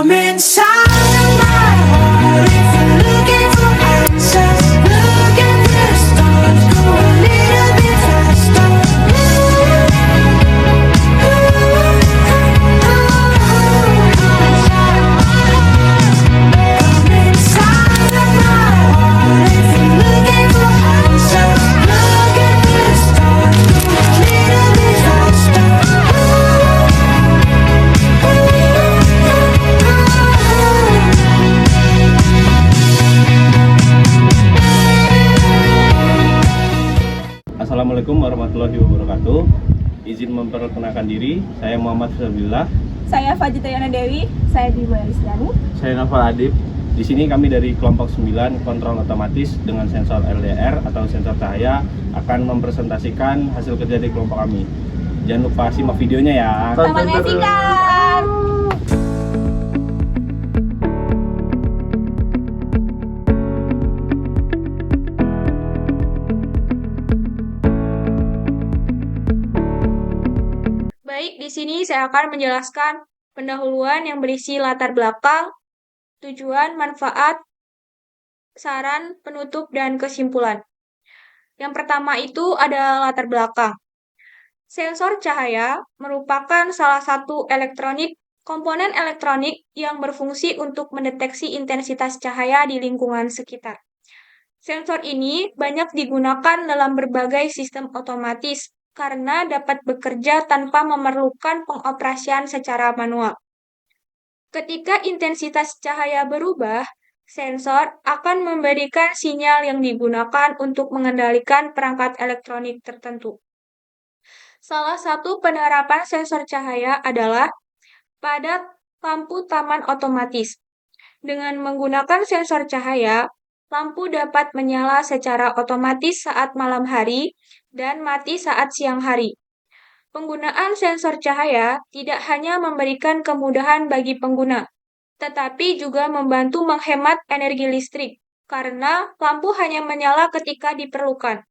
Come inside of my heart if you're looking for answers. Look at the stars, go a little bit faster. Come inside of my heart if you're looking for answers. Look at the stars, go a little bit faster. Assalamualaikum warahmatullahi wabarakatuh. Izin memperkenalkan diri, saya Muhammad Fisabilillah. Saya Fajitayana Dewi, saya Diwa Rizlani. Saya Novel Adib. Di sini kami dari kelompok 9 kontrol otomatis dengan sensor LDR atau sensor cahaya akan mempresentasikan hasil kerja di kelompok kami. Jangan lupa simak videonya ya. Selamat menyaksikan. Baik, di sini saya akan menjelaskan pendahuluan yang berisi latar belakang, tujuan, manfaat, saran, penutup, dan kesimpulan. Yang pertama itu ada latar belakang. Sensor cahaya merupakan salah satu komponen elektronik yang berfungsi untuk mendeteksi intensitas cahaya di lingkungan sekitar. Sensor ini banyak digunakan dalam berbagai sistem otomatis karena dapat bekerja tanpa memerlukan pengoperasian secara manual. Ketika intensitas cahaya berubah, sensor akan memberikan sinyal yang digunakan untuk mengendalikan perangkat elektronik tertentu. Salah satu penerapan sensor cahaya adalah pada lampu taman otomatis. Dengan menggunakan sensor cahaya, lampu dapat menyala secara otomatis saat malam hari dan mati saat siang hari. Penggunaan sensor cahaya tidak hanya memberikan kemudahan bagi pengguna, tetapi juga membantu menghemat energi listrik, karena lampu hanya menyala ketika diperlukan.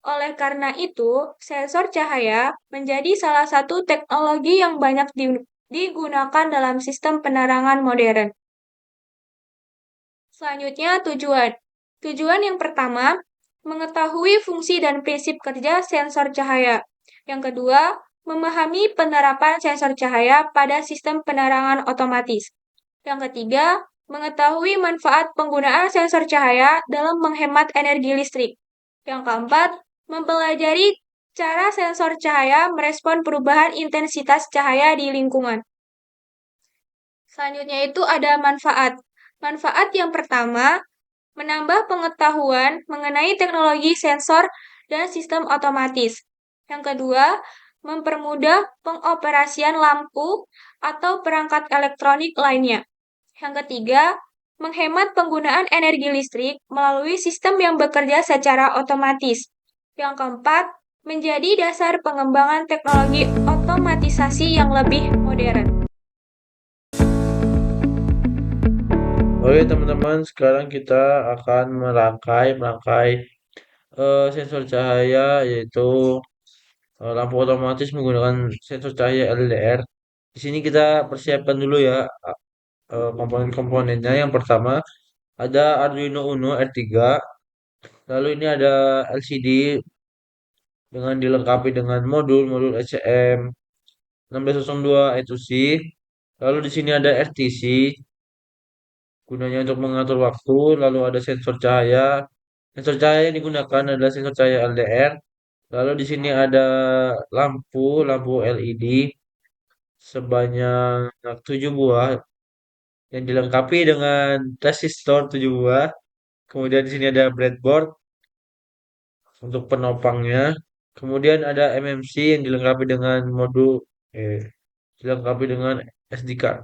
Oleh karena itu, sensor cahaya menjadi salah satu teknologi yang banyak digunakan dalam sistem penerangan modern. Selanjutnya, tujuan. Tujuan yang pertama, mengetahui fungsi dan prinsip kerja sensor cahaya. Yang kedua, memahami penerapan sensor cahaya pada sistem penerangan otomatis. Yang ketiga, mengetahui manfaat penggunaan sensor cahaya dalam menghemat energi listrik. Yang keempat, mempelajari cara sensor cahaya merespon perubahan intensitas cahaya di lingkungan. Selanjutnya itu ada manfaat. Manfaat yang pertama, menambah pengetahuan mengenai teknologi sensor dan sistem otomatis. Yang kedua, mempermudah pengoperasian lampu atau perangkat elektronik lainnya. Yang ketiga, menghemat penggunaan energi listrik melalui sistem yang bekerja secara otomatis. Yang keempat, menjadi dasar pengembangan teknologi otomatisasi yang lebih modern. Oke teman-teman, sekarang kita akan merangkai sensor cahaya, yaitu lampu otomatis menggunakan sensor cahaya LDR. Di sini kita persiapkan dulu ya komponen-komponennya. Yang pertama ada Arduino Uno R3, lalu ini ada LCD dengan dilengkapi dengan modul SCM 1602 I2C. Lalu di sini ada RTC gunanya untuk mengatur waktu, lalu ada sensor cahaya. Sensor cahaya yang digunakan adalah sensor cahaya LDR. Lalu di sini ada lampu LED sebanyak 7 buah yang dilengkapi dengan resistor 7 buah. Kemudian di sini ada breadboard untuk penopangnya. Kemudian ada MMC yang dilengkapi dengan SD card.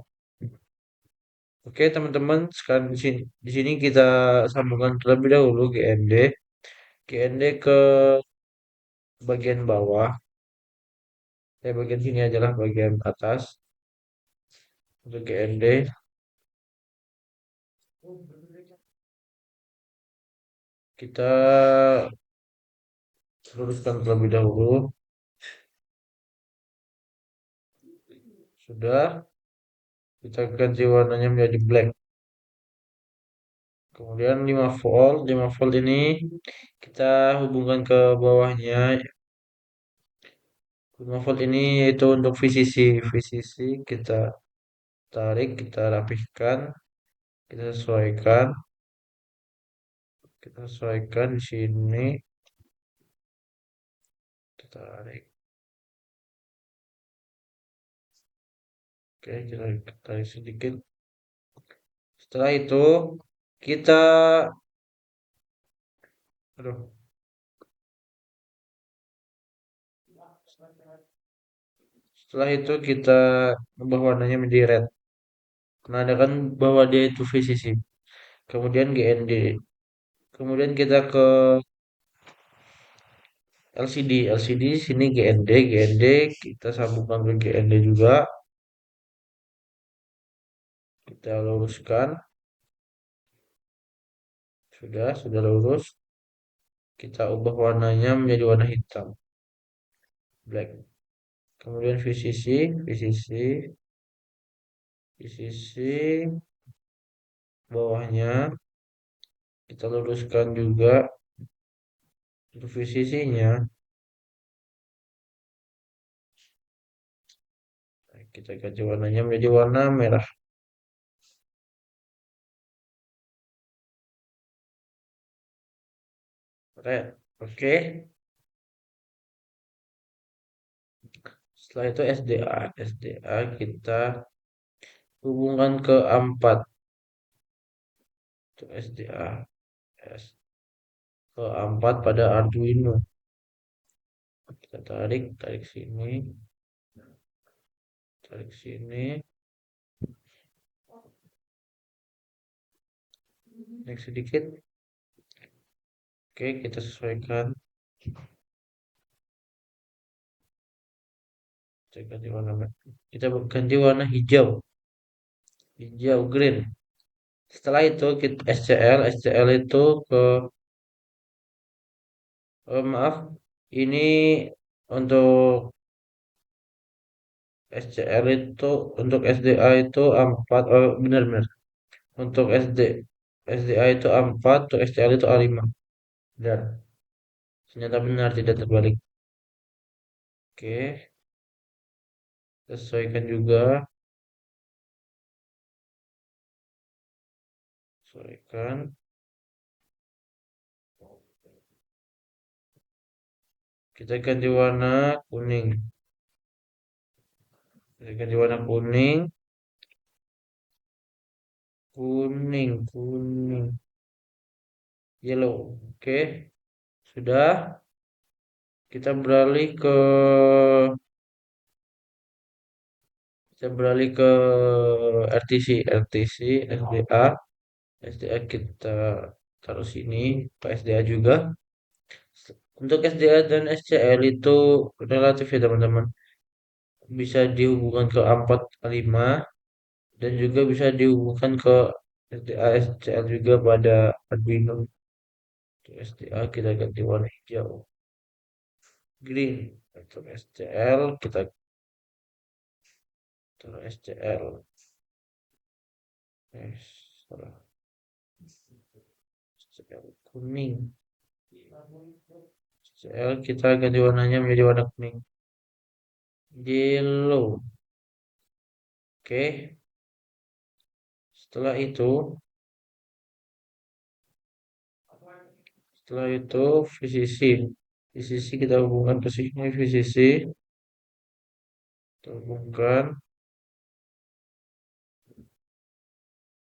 Oke teman-teman, sekarang di sini kita sambungkan terlebih dahulu GND ke bagian bawah. Bagian sini adalah bagian atas untuk GND. Kita luruskan terlebih dahulu. Sudah. kita ganti warnanya menjadi black. Kemudian 5 volt ini kita hubungkan ke bawahnya. 5 volt ini yaitu untuk VCC. VCC kita tarik, kita rapihkan, kita sesuaikan. Kita sesuaikan di sini. Kita tarik. Oke, kita tarik sedikit. Setelah itu kita aduh, setelah itu kita ubah warnanya menjadi red. Menandakan bahwa dia itu VCC. Kemudian GND. Kemudian kita ke LCD. LCD sini GND. GND kita sambungkan ke GND juga. Kita luruskan. Sudah lurus. Kita ubah warnanya menjadi warna hitam. Black. Kemudian VCC, VCC, VCC bawahnya kita luruskan juga untuk VCC-nya. Kita ganti warnanya menjadi warna merah. Red. Oke. Setelah itu SDA. SDA kita hubungkan ke A4. Itu SDA. Ke A4 pada Arduino. Kita tarik sini, tarik sini. Naik sedikit. Oke, kita sesuaikan. Kita ganti warna hijau. Hijau green. Setelah itu kita SCL itu ke maaf, ini untuk SCL itu untuk SDA itu A4. Oh, benar-benar. Untuk SDA itu A4, untuk SCL itu A5. Benar. Ternyata benar, tidak terbalik. Oke, sesuaikan juga. Sesuaikan. Kita ganti warna kuning. Kita ganti warna kuning. Kuning. Yellow. Oke, sudah. Kita beralih ke RTC, SDA kita taruh sini, ke SDA juga. Untuk SDA dan SCL itu relatif ya teman-teman. Bisa dihubungkan ke A4 A5 dan juga bisa dihubungkan ke SDA SCL juga pada Arduino. Untuk SDA kita ganti warna hijau. Green. Untuk SCL kita taruh SCL. Salah. SCL kuning. SCL kita ganti warnanya menjadi warna kuning. Yellow. Oke. Setelah itu VCC. VCC kita hubungkan ke sini VCC. Kita hubungkan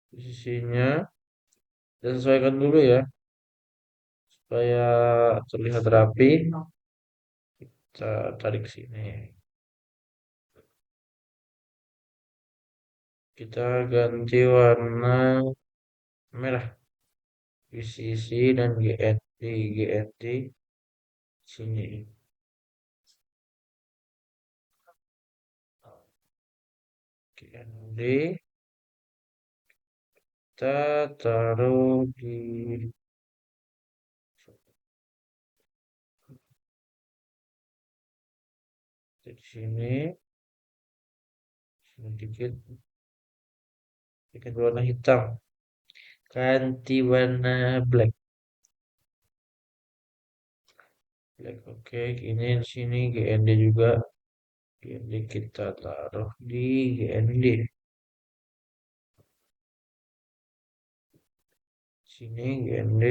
VCC-nya. Kita sesuaikan dulu ya supaya terlihat rapi. Kita tarik sini. Kita ganti warna merah. VCC dan GND sini. GND kita taruh di sini sedikit. ganti warna hitam, ganti warna black. Black, oke. Ini di sini GND juga. GND kita taruh di GND. Sini GND.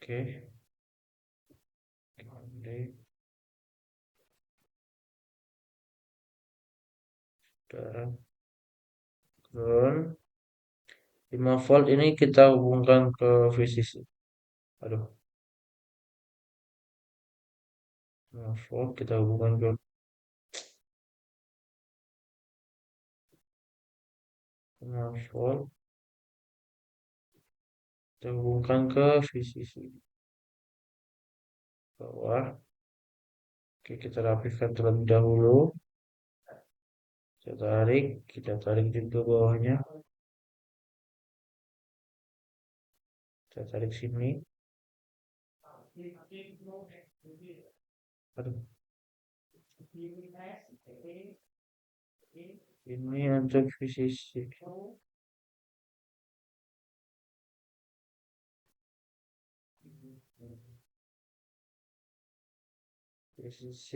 Oke. GND. Sudah. Ground. 5 volt ini kita hubungkan ke VCC. Aduh. 5 volt kita hubungkan ke 5 volt. Kita hubungkan ke VCC bawah. Oke, kita rapikan terlebih dahulu. Kita tarik juga bawahnya. Kita tarik sini. Aduh. Ini untuk VCC. VCC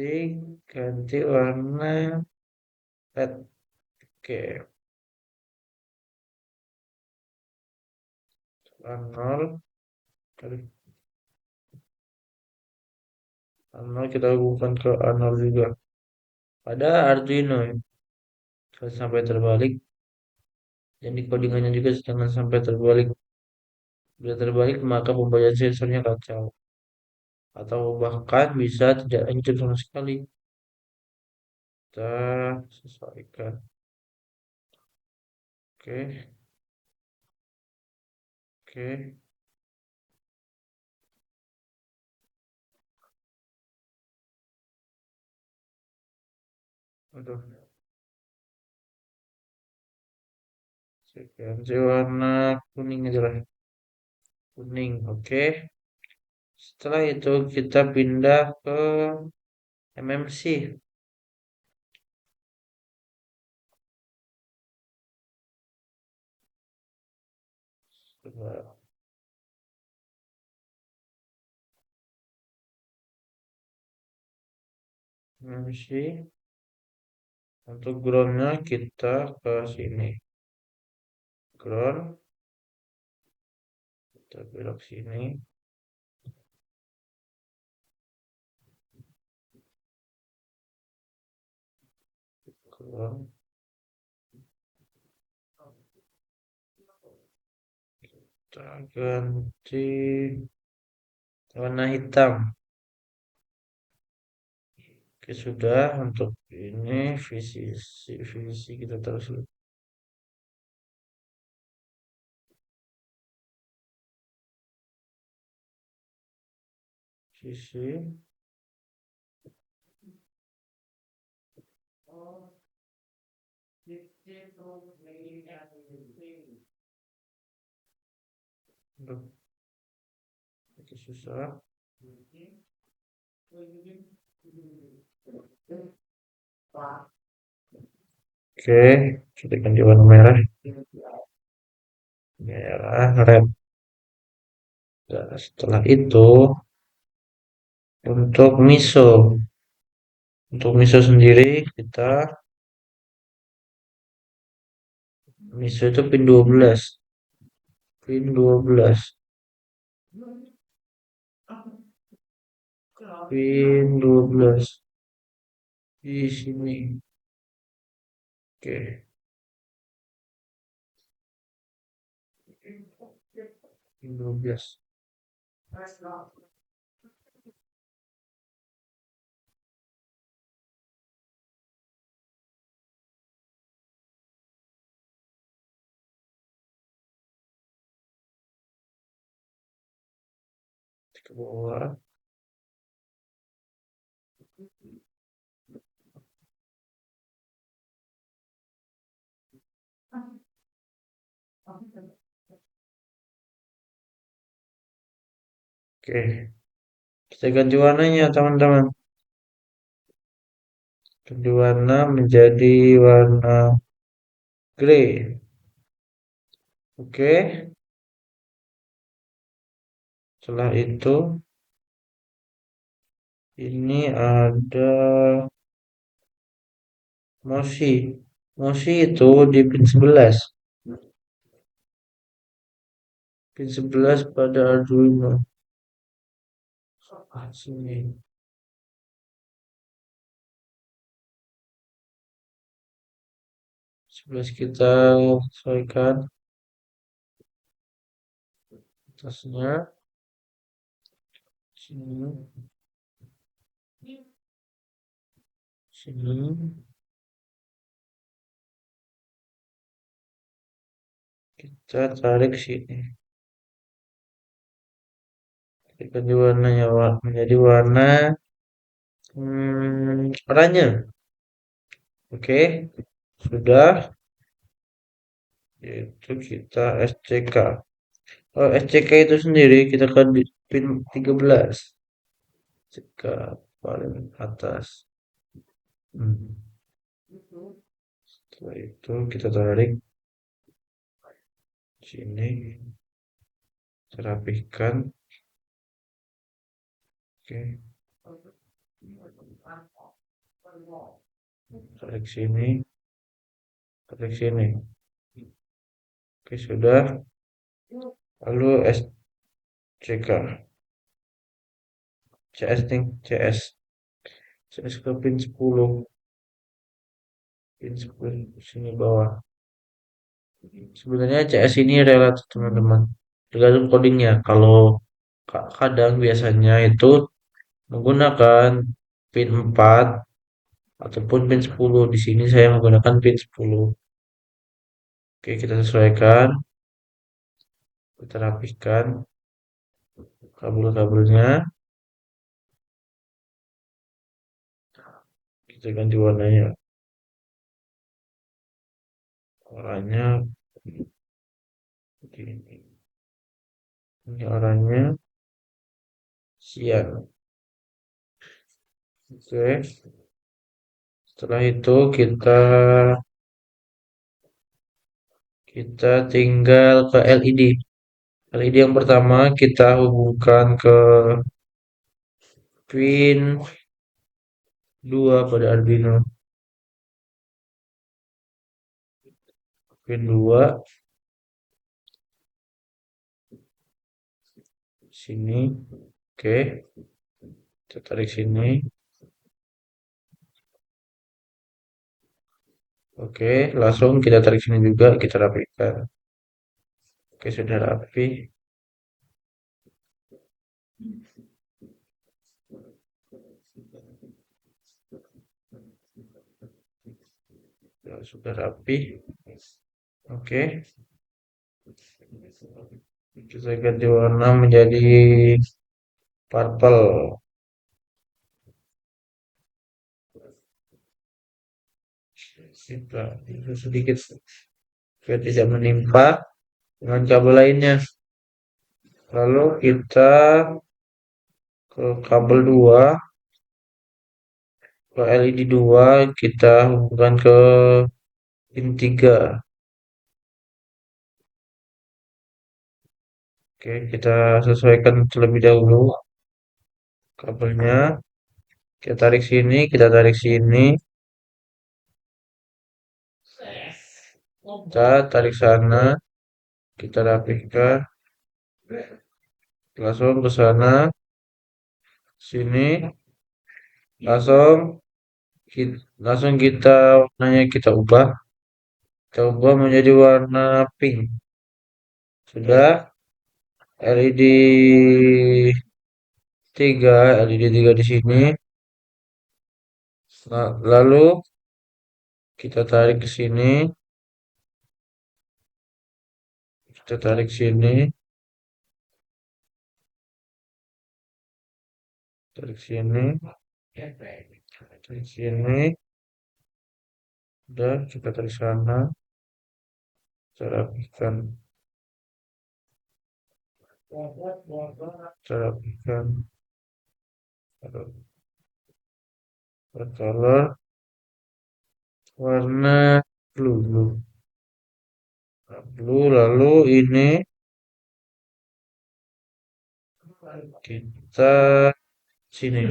ganti warna red. Oke. A0. A0 kita hubungkan ke A0 juga. Pada Arduino ya. Jangan sampai terbalik. Dan di codingannya juga jangan sampai terbalik. Bila terbalik maka pembacaan sensornya kacau. Atau bahkan bisa tidak lanjut sama sekali. Kita sesuaikan. Oke. Oke. Aduh. Saya ganti warna kuning aja lah. Kuning, oke. Setelah itu kita pindah ke MMC. Coba. MMC. Untuk groundnya kita ke sini. Ground. Kita belok sini. Ground. Kita ganti warna hitam. Oke, sudah. Untuk ini VCC kita terus VCC. Aduh, oke, susah. Oke, kita ganti warna merah. Merah, red. Nah, setelah itu untuk miso sendiri miso itu pin 12. Pin 12. Pin 12 di sini. Oke. Pin 12. Ke bawah. Oke. Kita ganti warnanya, teman-teman. Ganti warna menjadi warna Grey. Oke, setelah itu ini ada Moshi. Moshi itu di pin 11. Pin 11 pada Arduino. Sini. 11 kita sesuaikan atasnya. Sini. Sini. Kita tarik sini. Ganti warnanya menjadi warna oranye. Oke, sudah. Yaitu kita SCK. Oh, SCK itu sendiri kita ke pin 13. SCK paling atas. Setelah itu kita tarik sini, kita rapihkan. Oke, tarik sini, tarik sini. Oke, sudah. Lalu SCK. CS nih, CS. CS ke pin 10. Pin 10 sini bawah. Sebenarnya CS ini relatif teman-teman. Tergantung codingnya. Kalau kadang biasanya itu menggunakan pin 4 ataupun pin 10. Di sini saya menggunakan pin 10. Oke, kita sesuaikan. Kita rapihkan kabel-kabelnya. Kita ganti warnanya. Warnanya begini. Ini oranye siang. Oke. Setelah itu kita tinggal ke LED. LED yang pertama kita hubungkan ke pin 2 pada Arduino. Pin 2 sini. Oke. Kita tarik sini. Oke, langsung kita tarik sini juga, kita rapikan. Oke, sudah rapi. Ya, sudah rapi. Oke. Kita ganti warna menjadi purple. Kita itu sedikit biar tidak menimpa dengan kabel lainnya. Lalu kita ke kabel 2, ke LED 2 kita hubungkan ke pin 3. Oke, kita sesuaikan terlebih dahulu kabelnya. Kita tarik sini, kita tarik sini. Kita tarik sana, kita rapihkan. Langsung ke sana, sini, langsung kita warnanya kita ubah menjadi warna pink. Sudah. LED 3, LED 3 di sini. Lalu kita tarik ke sini, kita tarik sini, tarik sini, tarik sini. Udah, kita tarik sana, kita rapihkan, kita rapihkan. Color warna blue. Lalu ini kita sini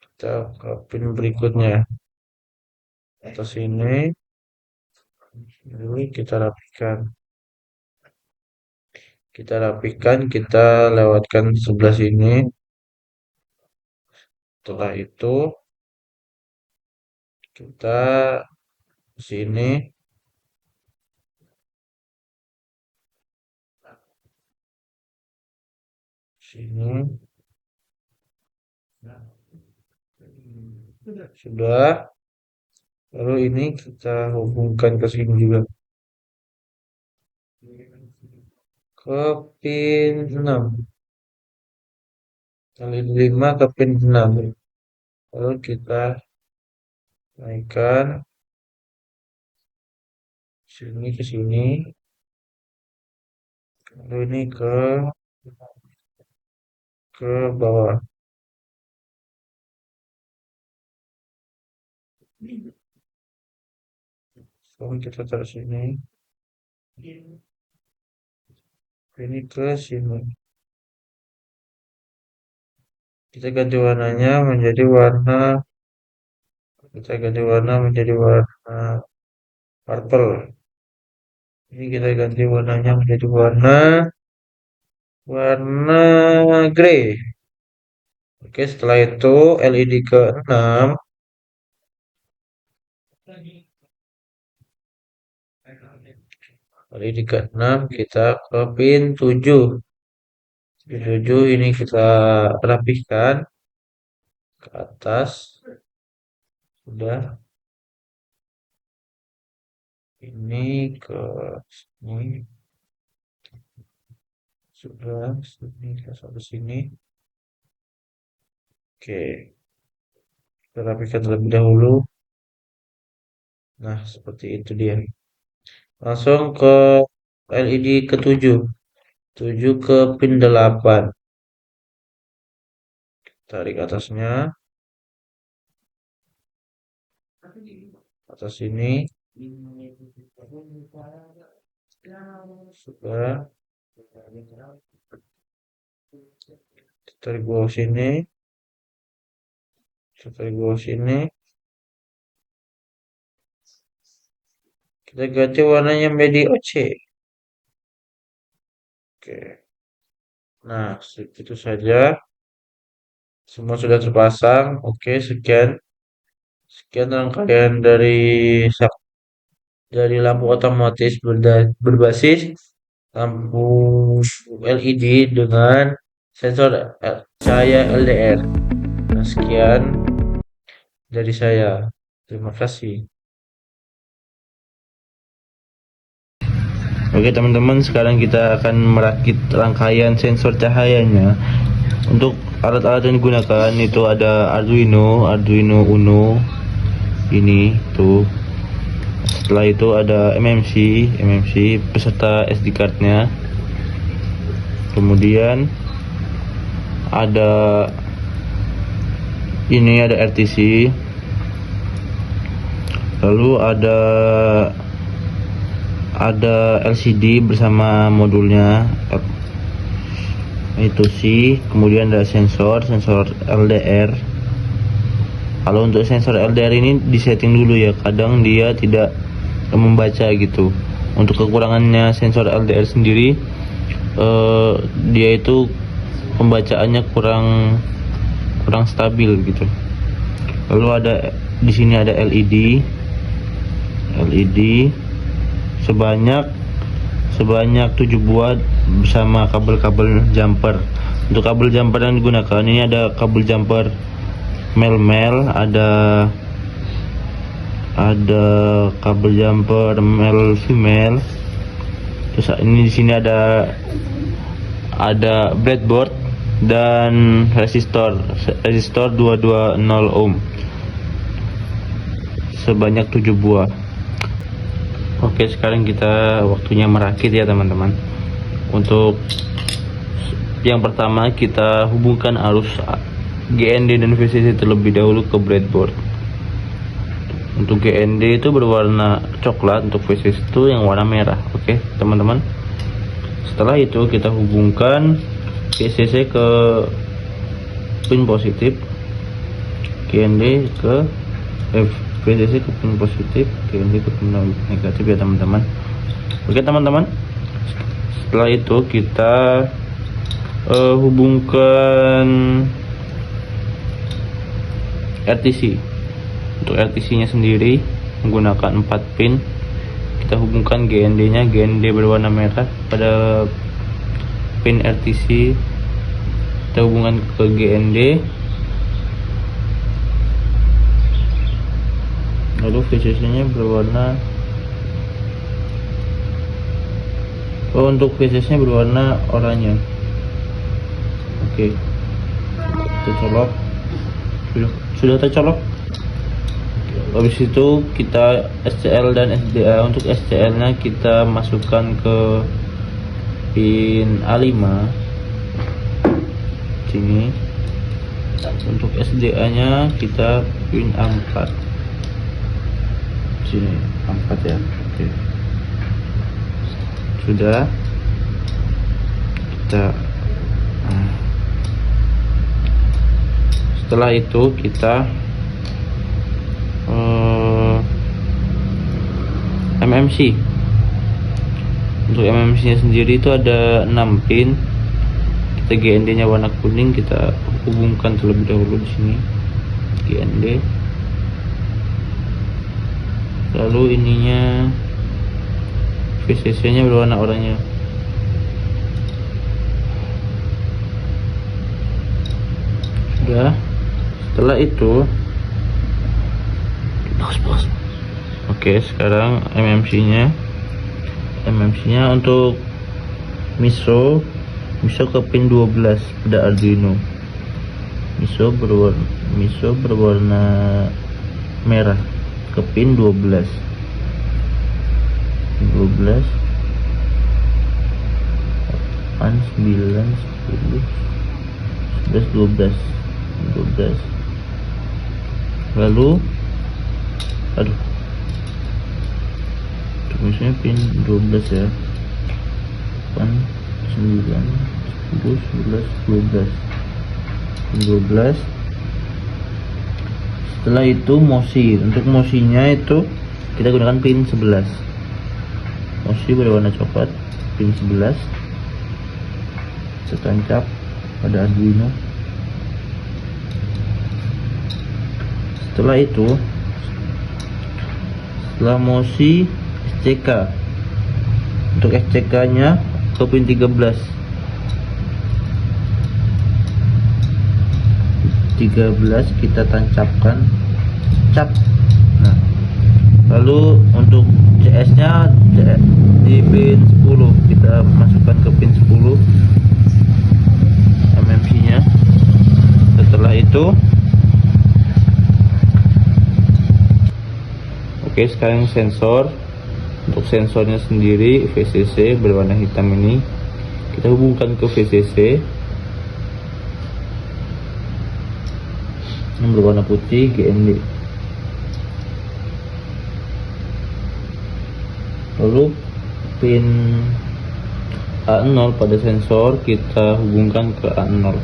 kita ke pin berikutnya atas ini. Ini kita lewatkan sebelah sini. Setelah itu kita sini, sini sudah. Lalu ini kita hubungkan ke sini juga, ke pin 6. Kali 5 ke pin 6. Lalu kita naikkan sini ke sini. Lalu ini ke bawah. Lalu kita taruh sini. Ini ke sini. Kita ganti warnanya menjadi warna purple. Ini kita ganti warnanya menjadi warna grey. Oke, setelah itu LED ke-6 kita ke pin 7. Pin 7 ini kita rapihkan ke atas. Sudah. Ini ke sini. Sudah, sini kita sampai sini. Oke. Kita rapihkan terlebih dahulu. Nah, seperti itu dia. Langsung ke LED ke-7. 7 ke pin 8. Tarik atasnya. Atas sini. Sudah. Tarik bawah sini. Tarik bawah sini. Kita ganti warnanya menjadi OC. Oke. Nah, segitu saja. Semua sudah terpasang. Oke, sekian rangkaian dari lampu otomatis berbasis lampu LED dengan sensor cahaya LDR. Nah, sekian dari saya. Terima kasih. Oke teman-teman, sekarang kita akan merakit rangkaian sensor cahayanya. Untuk alat-alat yang digunakan itu ada Arduino Uno ini tuh. Setelah itu ada MMC beserta SD cardnya. Kemudian ada RTC. Lalu ada LCD bersama modulnya itu sih. Kemudian ada sensor LDR. Kalau untuk sensor LDR ini disetting dulu ya, kadang dia tidak membaca gitu. Untuk kekurangannya sensor LDR sendiri, dia itu pembacaannya kurang stabil gitu. Lalu di sini ada LED sebanyak 7 buah bersama kabel-kabel jumper. Untuk kabel jumper yang digunakan ini ada kabel jumper male, ada kabel jumper male female. Terus ini di sini ada breadboard dan resistor 220 ohm sebanyak 7 buah. Oke, sekarang kita waktunya merakit ya teman-teman. Untuk yang pertama kita hubungkan arus GND dan VCC terlebih dahulu ke breadboard. Untuk GND itu berwarna coklat, untuk VCC itu yang warna merah. Oke, teman-teman. Setelah itu kita hubungkan VCC ke pin positif, GND ke VCC ke pin positif, GND ke pin negatif ya teman-teman. Oke teman-teman. Setelah itu kita hubungkan RTC. Untuk RTC nya sendiri menggunakan 4 pin. Kita hubungkan GND nya, GND berwarna merah pada pin RTC. Kita hubungkan ke GND, lalu VCC nya berwarna untuk VCC nya berwarna oranye. Oke, kita colok. Sudah tercolok. Habis itu kita SCL dan SDA. Untuk SCL nya kita masukkan ke pin A5 sini. Untuk SDA nya kita pin A4 sini, A4 ya. Oke, sudah. Kita setelah itu kita MMC. Untuk MMC nya sendiri itu ada 6 pin. Kita GND nya warna kuning, kita hubungkan terlebih dahulu di sini GND. Lalu ininya VCC nya berwarna oranye. Sudah. Setelah itu oke, sekarang MMC nya untuk MISO ke pin 12 pada Arduino. MISO berwarna merah ke pin 12 8, 9, 10, 11, 12. Lalu misalnya pin 12 ya, 8, 9, 10, 11, 12, pin 12. Setelah itu MOSI. Untuk MOSI-nya itu kita gunakan pin 11. MOSI berwarna coklat, pin 11. Kita tancap pada Arduino. Setelah itu, setelah MOSI, SCK. Untuk SCK nya ke pin 13 kita tancapkan cap. Nah, lalu untuk CS nya di pin 10 kita masukkan ke pin 10 MMC nya. Setelah itu oke, sekarang sensor. Untuk sensornya sendiri VCC berwarna hitam ini kita hubungkan ke VCC yang berwarna putih GND. Lalu pin A0 pada sensor kita hubungkan ke A0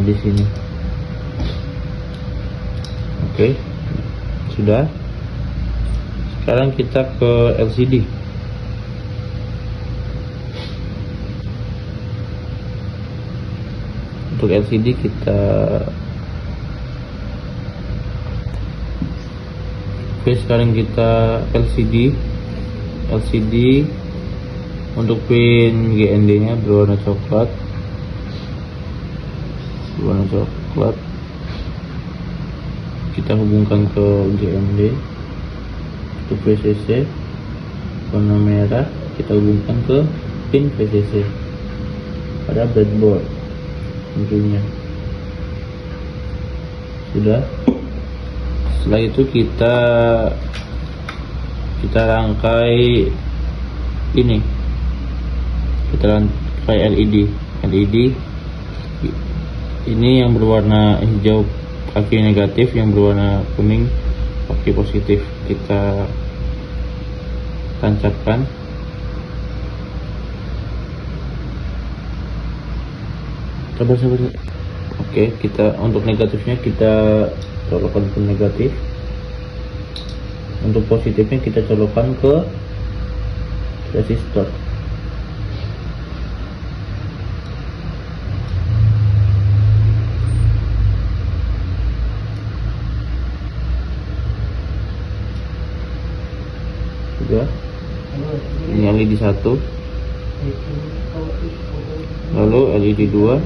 di sini. Oke, sudah. Sekarang kita ke LCD. Untuk LCD kita sekarang kita LCD untuk pin GND nya berwarna coklat, kita hubungkan ke GND. Untuk VCC warna merah kita hubungkan ke pin VCC pada breadboard tentunya. Sudah. Setelah itu kita rangkai ini, kita rangkai LED ini yang berwarna hijau kaki negatif, yang berwarna kuning Oke, positif kita tancapkan. Sabar. Oke, kita untuk negatifnya kita colokkan ke negatif. Untuk positifnya kita colokkan ke resistor. Sudah. Ini LED 1, lalu LED 2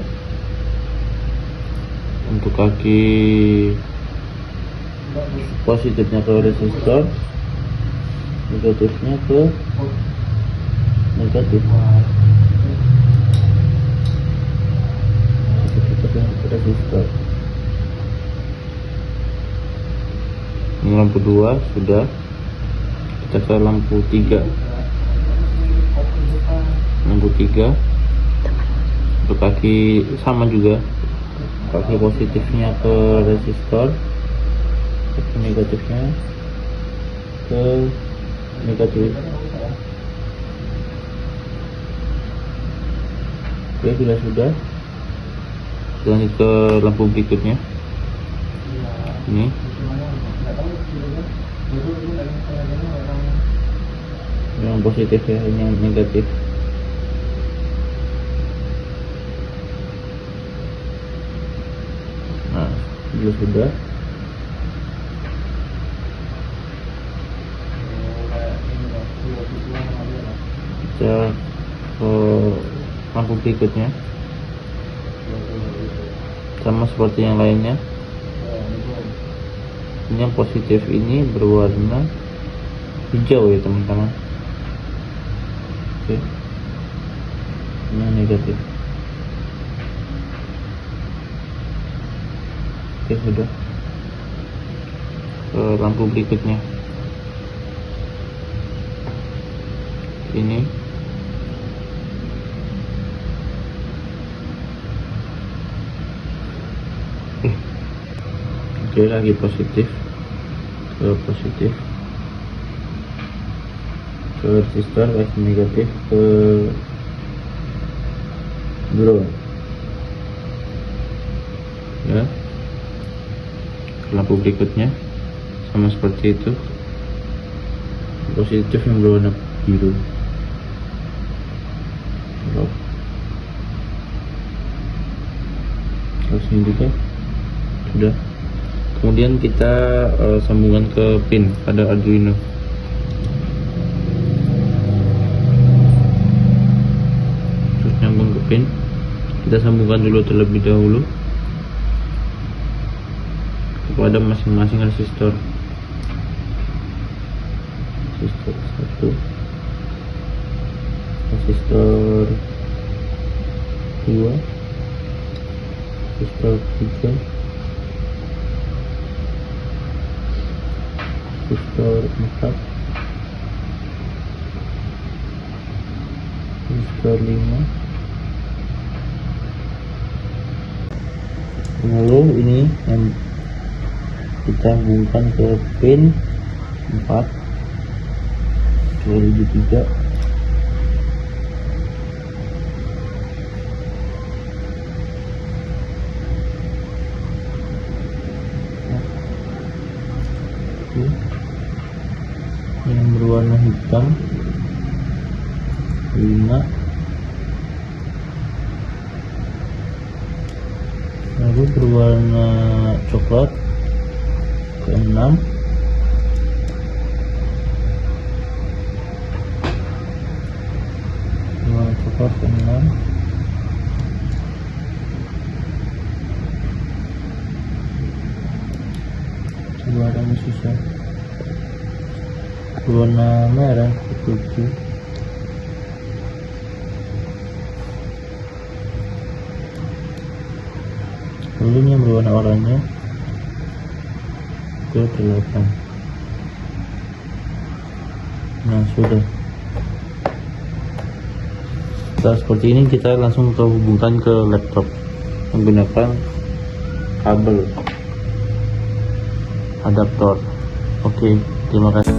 untuk kaki positifnya ke resistor, negatifnya ke negatif. Positifnya ke resistor. Ini lampu 2 sudah. Kita ke lampu 3. Lampu 3 untuk kaki sama juga, kaki positifnya ke resistor, kaki negatifnya ke negatif. Oke, sudah. Lanjut ke lampu berikutnya. Ini yang positif ya, ini yang negatif. Nah, sudah. Kita ke lampu berikutnya, sama seperti yang lainnya. Ini yang positif ini berwarna hijau ya teman-teman. Oke, ini yang negatif. Oke, sudah. Ke lampu berikutnya. Ini oke, lagi positif ke positif, ke resistor, lagi negatif ke ground ya. Lampu berikutnya sama seperti itu, positif yang berwarna biru. Terus ini juga sudah. Kemudian kita sambungkan ke pin pada Arduino. Terus nyambung ke pin, kita sambungkan dulu terlebih dahulu kepada masing-masing resistor. Resistor 1, resistor 2, resistor 3, resistor 4, resistor 5. Lalu ini yang kita hubungkan ke pin 4, LED 3. Yang berwarna hitam 5, lalu berwarna coklat ke 6, berwarna coklat ke 6, warnanya susah, berwarna merah ke 7, lalu yang berwarna oranye ke 8. Nah, sudah. Setelah seperti ini kita langsung kita hubungkan ke laptop menggunakan kabel adaptor Oke, terima kasih.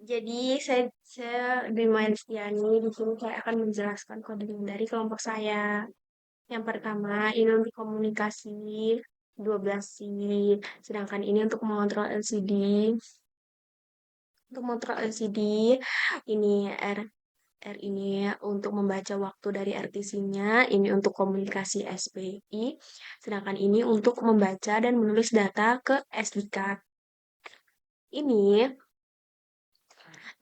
Jadi saya Bima Estiani, di sini saya akan menjelaskan coding dari kelompok saya. Yang pertama, ini untuk komunikasi 12C, sedangkan ini untuk mengontrol LCD. Untuk mengontrol LCD, ini R ini untuk membaca waktu dari RTC-nya, ini untuk komunikasi SPI, sedangkan ini untuk membaca dan menulis data ke SD card. Ini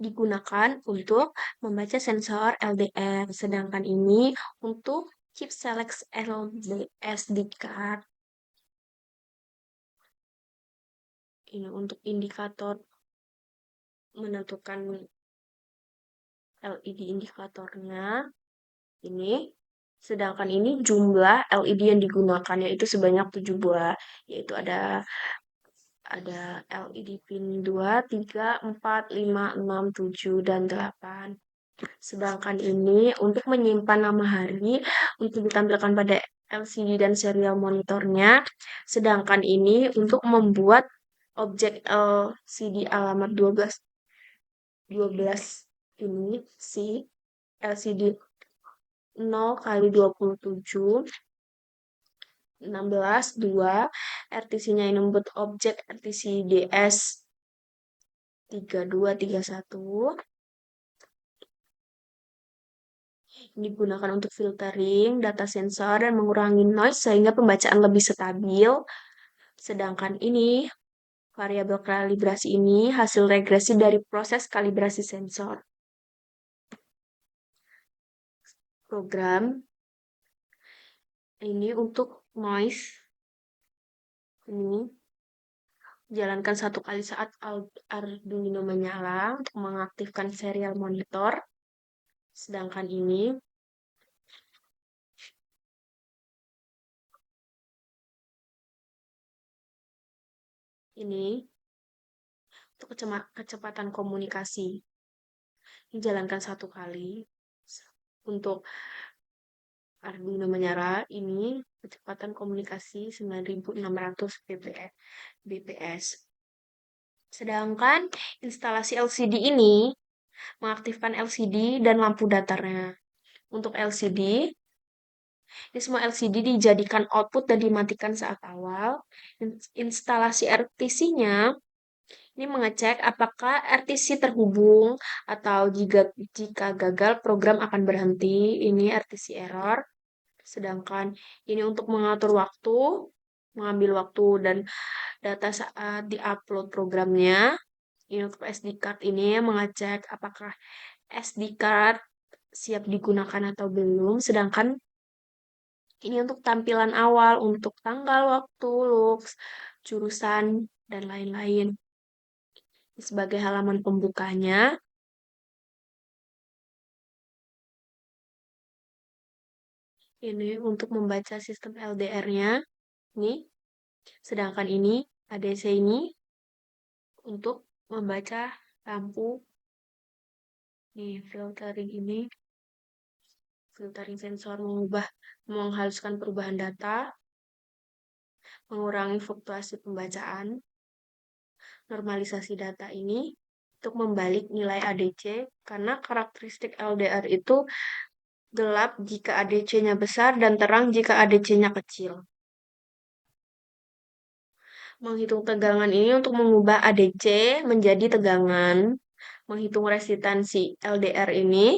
digunakan untuk membaca sensor LDR, sedangkan ini untuk chip select SD card. Ini untuk indikator menentukan LED indikatornya. Ini sedangkan ini jumlah LED yang digunakan yaitu sebanyak 7 buah, yaitu ada LED pin 2, 3, 4, 5, 6, 7, dan 8. Sedangkan ini untuk menyimpan nama hari untuk ditampilkan pada LCD dan serial monitornya. Sedangkan ini untuk membuat objek LCD alamat 12 ini si LCD 0 kali 27 16 2, RTC-nya ini membuat objek RTC DS 3231. Ini digunakan untuk filtering data sensor dan mengurangi noise sehingga pembacaan lebih stabil. Sedangkan ini variabel kalibrasi ini hasil regresi dari proses kalibrasi sensor. Program ini untuk noise ini jalankan 1 kali saat Arduino menyala untuk mengaktifkan serial monitor. Sedangkan ini untuk kecepatan komunikasi dijalankan 1 kali. Untuk Arduino menyala ini kecepatan komunikasi 9600 bps. Sedangkan instalasi LCD ini mengaktifkan LCD dan lampu datarnya. Untuk LCD, ini semua LCD dijadikan output dan dimatikan saat awal. Instalasi RTC-nya ini mengecek apakah RTC terhubung atau jika gagal program akan berhenti. Ini RTC error. Sedangkan ini untuk mengatur waktu, mengambil waktu dan data saat diupload programnya. Ini untuk SD card ini mengecek apakah SD card siap digunakan atau belum. Sedangkan ini untuk tampilan awal, untuk tanggal, waktu, lux, jurusan, dan lain-lain. Sebagai halaman pembukanya, ini untuk membaca sistem LDR-nya. Ini. Sedangkan ini ADC ini untuk membaca lampu di filtering ini. Filtering sensor menghaluskan perubahan data, mengurangi fluktuasi pembacaan, normalisasi data ini untuk membalik nilai ADC karena karakteristik LDR itu gelap jika ADC-nya besar dan terang jika ADC-nya kecil. Menghitung tegangan ini untuk mengubah ADC menjadi tegangan. Menghitung resistansi LDR ini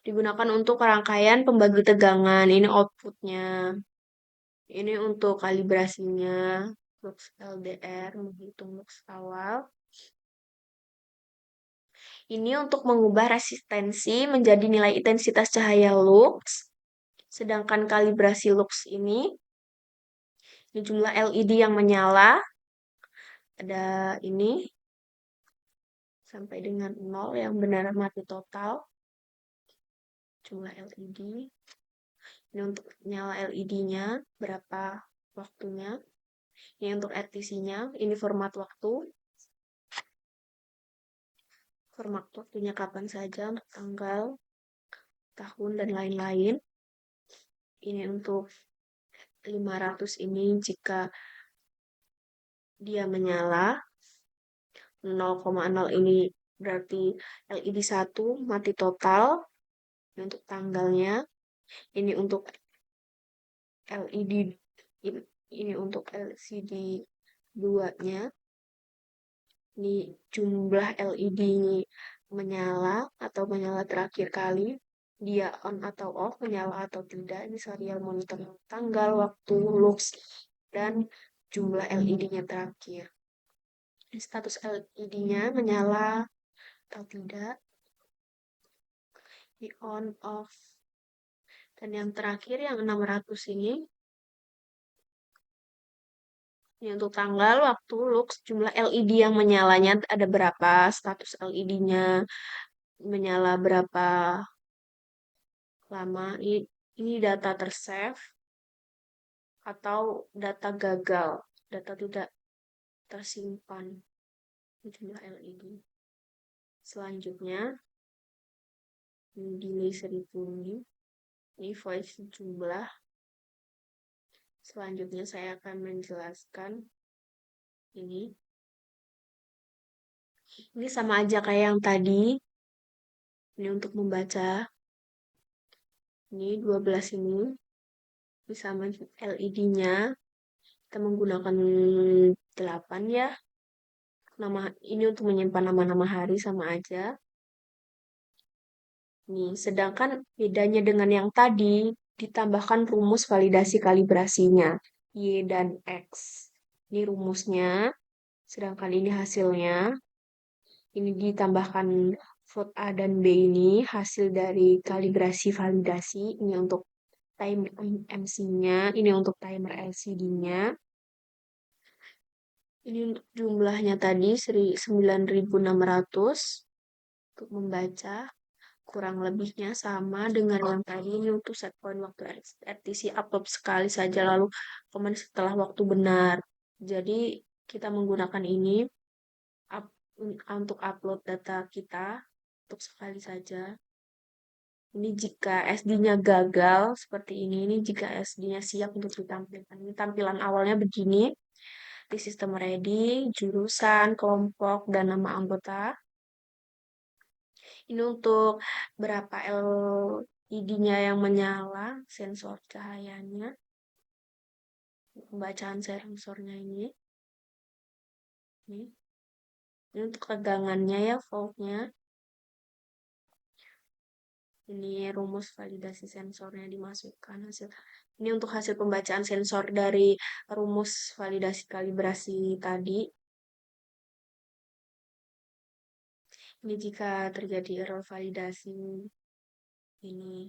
digunakan untuk rangkaian pembagi tegangan. Ini outputnya. Ini untuk kalibrasinya. Lux LDR, menghitung lux awal. Ini untuk mengubah resistensi menjadi nilai intensitas cahaya lux. Sedangkan kalibrasi lux ini jumlah LED yang menyala. Ada ini sampai dengan 0 yang benar mati total. Jumlah LED. Ini untuk nyala LED-nya, berapa waktunya. Ini untuk RTC-nya, ini format waktu. Format waktunya kapan saja, untuk tanggal, tahun, dan lain-lain. Ini untuk 500 ini jika dia menyala. 0,0 ini berarti LED 1 mati total. Ini untuk tanggalnya. Ini untuk LED ini untuk LCD 2-nya. Ini jumlah LED menyala atau menyala terakhir kali. Dia on atau off, menyala atau tidak. Ini serial monitor tanggal, waktu, lux, dan jumlah LED-nya terakhir. Ini status LED-nya menyala atau tidak. Ini on, off. Dan yang terakhir yang 600 ini untuk tanggal, waktu, lux, jumlah LED yang menyalanya ada berapa, status LED-nya menyala berapa lama. Ini data tersave atau data gagal, data tidak tersimpan jumlah LED. Selanjutnya, delay 1000 ini voice jumlah. Selanjutnya saya akan menjelaskan ini. Ini sama aja kayak yang tadi. Ini untuk membaca. Ini 12 ini. Ini sama LED-nya. Kita menggunakan 8 ya. Ini untuk menyimpan nama-nama hari sama aja. Nih, sedangkan bedanya dengan yang tadi, ditambahkan rumus validasi kalibrasinya, Y dan X. Ini rumusnya, sedangkan ini hasilnya. Ini ditambahkan vote A dan B ini, hasil dari kalibrasi validasi. Ini untuk timer MC-nya, ini untuk timer LCD-nya. Ini untuk jumlahnya tadi 9.600 untuk membaca. Kurang lebihnya sama dengan yang tadi. Ini untuk set point waktu RTC upload sekali saja lalu komen setelah waktu benar. Jadi kita menggunakan ini untuk upload data kita untuk sekali saja. Ini jika SD-nya gagal seperti ini jika SD-nya siap untuk ditampilkan. Ini tampilan awalnya begini. Di sistem ready, jurusan, kelompok, dan nama anggota. Ini untuk berapa LED-nya yang menyala, sensor cahayanya, pembacaan sensornya ini. Ini untuk tegangannya ya, voltnya. Ini rumus validasi sensornya dimasukkan hasil. Ini untuk hasil pembacaan sensor dari rumus validasi kalibrasi tadi. Ini jika terjadi error validasi, ini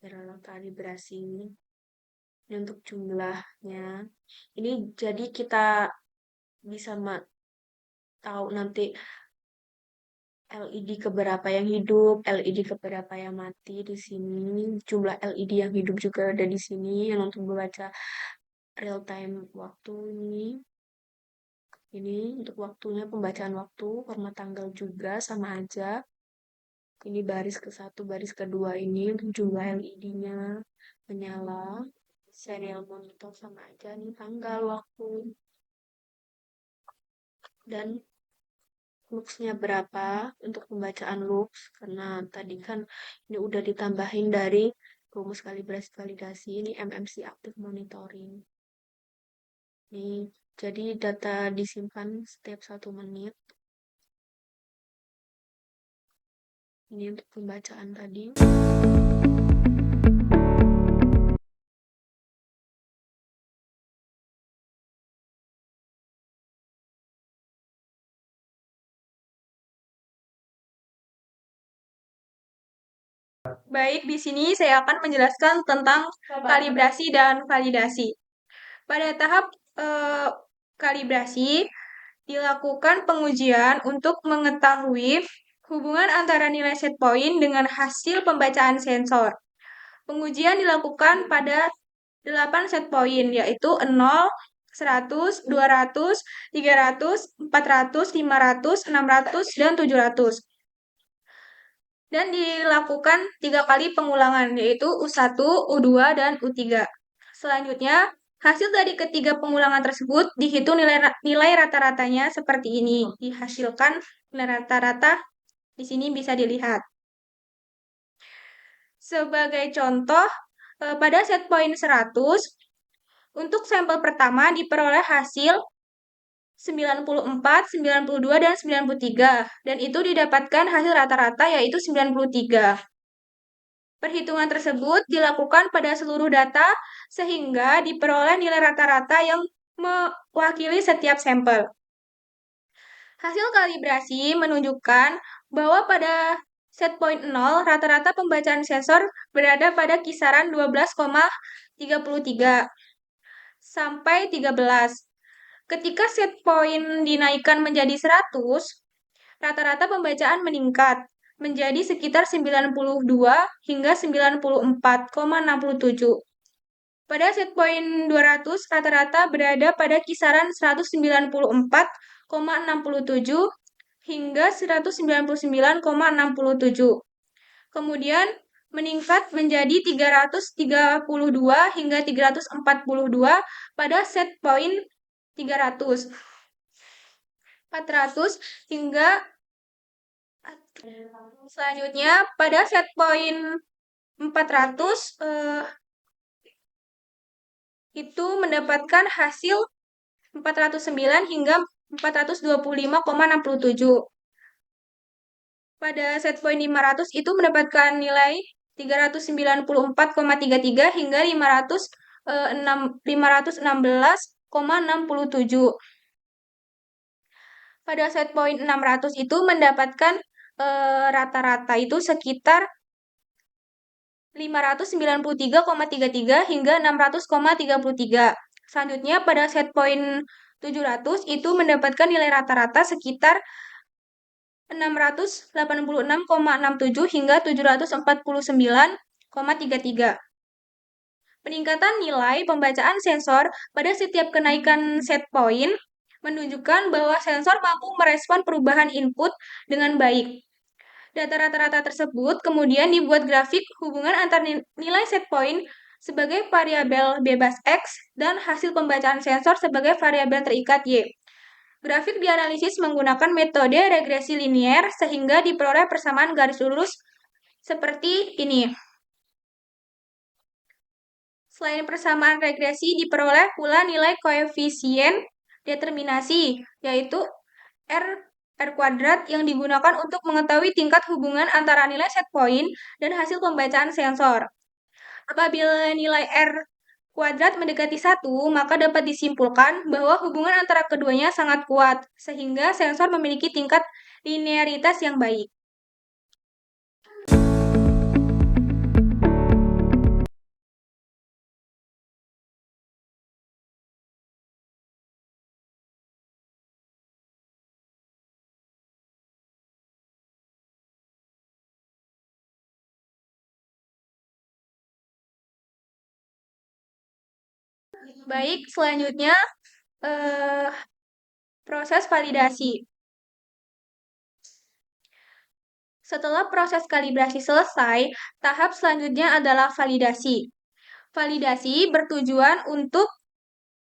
error kalibrasi. Ini untuk jumlahnya. Ini jadi kita bisa tahu nanti LED keberapa yang hidup, LED keberapa yang mati di sini. Jumlah LED yang hidup juga ada di sini yang untuk membaca real time waktu ini. Ini untuk waktunya, pembacaan waktu, warna tanggal juga sama aja. Ini baris ke-1, baris kedua ini untuk jumlah LED-nya menyala. Serial monitor sama aja nih, tanggal, waktu. Dan luxnya berapa untuk pembacaan lux, karena tadi kan ini udah ditambahin dari rumus kalibrasi validasi. Ini MMC active monitoring. Nih, jadi data disimpan setiap 1 menit. Ini untuk pembacaan tadi. Baik, di sini saya akan menjelaskan tentang kalibrasi dan validasi. Pada tahap kalibrasi, dilakukan pengujian untuk mengetahui hubungan antara nilai set point dengan hasil pembacaan sensor. Pengujian dilakukan pada 8 set point, yaitu 0, 100, 200, 300, 400, 500, 600, dan 700. Dan dilakukan 3 kali pengulangan, yaitu U1, U2, dan U3. Selanjutnya, Hasil dari ketiga pengulangan tersebut dihitung nilai rata-ratanya seperti ini. Dihasilkan nilai rata-rata di sini bisa dilihat. Sebagai contoh, pada set point 100, untuk sampel pertama diperoleh hasil 94, 92, dan 93. Dan itu didapatkan hasil rata-rata yaitu 93. Perhitungan tersebut dilakukan pada seluruh data sehingga diperoleh nilai rata-rata yang mewakili setiap sampel. Hasil kalibrasi menunjukkan bahwa pada set point 0, rata-rata pembacaan sensor berada pada kisaran 12,33 sampai 13. Ketika set point dinaikkan menjadi 100, rata-rata pembacaan meningkat menjadi sekitar 92 hingga 94,67. Pada set point 200, rata-rata berada pada kisaran 194,67 hingga 199,67. Kemudian meningkat menjadi 332 hingga 342 pada set point 300. 400 hingga selanjutnya pada set point 400 itu mendapatkan hasil 409 hingga 425,67. Pada set point 500 itu mendapatkan nilai 394,33 hingga 516,67. Pada set point 600 itu mendapatkan rata-rata itu sekitar 593,33 hingga 600,33. Selanjutnya pada set point 700 itu mendapatkan nilai rata-rata sekitar 686,67 hingga 749,33. Peningkatan nilai pembacaan sensor pada setiap kenaikan set point menunjukkan bahwa sensor mampu merespon perubahan input dengan baik. Data rata-rata tersebut kemudian dibuat grafik hubungan antar nilai set point sebagai variabel bebas X dan hasil pembacaan sensor sebagai variabel terikat Y. Grafik dianalisis menggunakan metode regresi linier sehingga diperoleh persamaan garis lurus seperti ini. Selain persamaan regresi, diperoleh pula nilai koefisien determinasi, yaitu R kuadrat yang digunakan untuk mengetahui tingkat hubungan antara nilai set point dan hasil pembacaan sensor. Apabila nilai R kuadrat mendekati 1, maka dapat disimpulkan bahwa hubungan antara keduanya sangat kuat, sehingga sensor memiliki tingkat linearitas yang baik. Baik, selanjutnya proses validasi. Setelah proses kalibrasi selesai, tahap selanjutnya adalah validasi. Validasi bertujuan untuk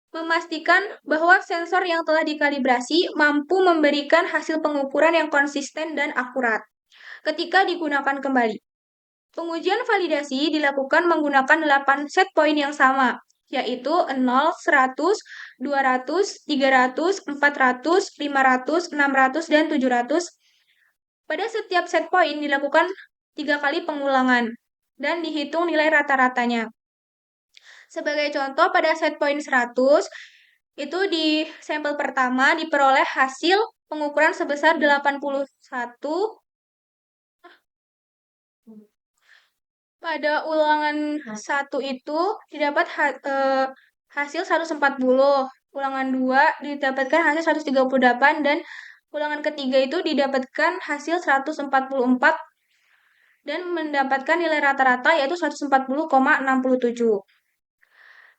memastikan bahwa sensor yang telah dikalibrasi mampu memberikan hasil pengukuran yang konsisten dan akurat ketika digunakan kembali. Pengujian validasi dilakukan menggunakan 8 set point yang sama, yaitu 0, 100, 200, 300, 400, 500, 600, dan 700. Pada setiap set point dilakukan 3 kali pengulangan dan dihitung nilai rata-ratanya. Sebagai contoh, pada set point 100, itu di sampel pertama diperoleh hasil pengukuran sebesar 81. Pada ulangan 1 itu didapat hasil 140. Ulangan 2 didapatkan hasil 138 dan ulangan ketiga itu didapatkan hasil 144 dan mendapatkan nilai rata-rata yaitu 140,67.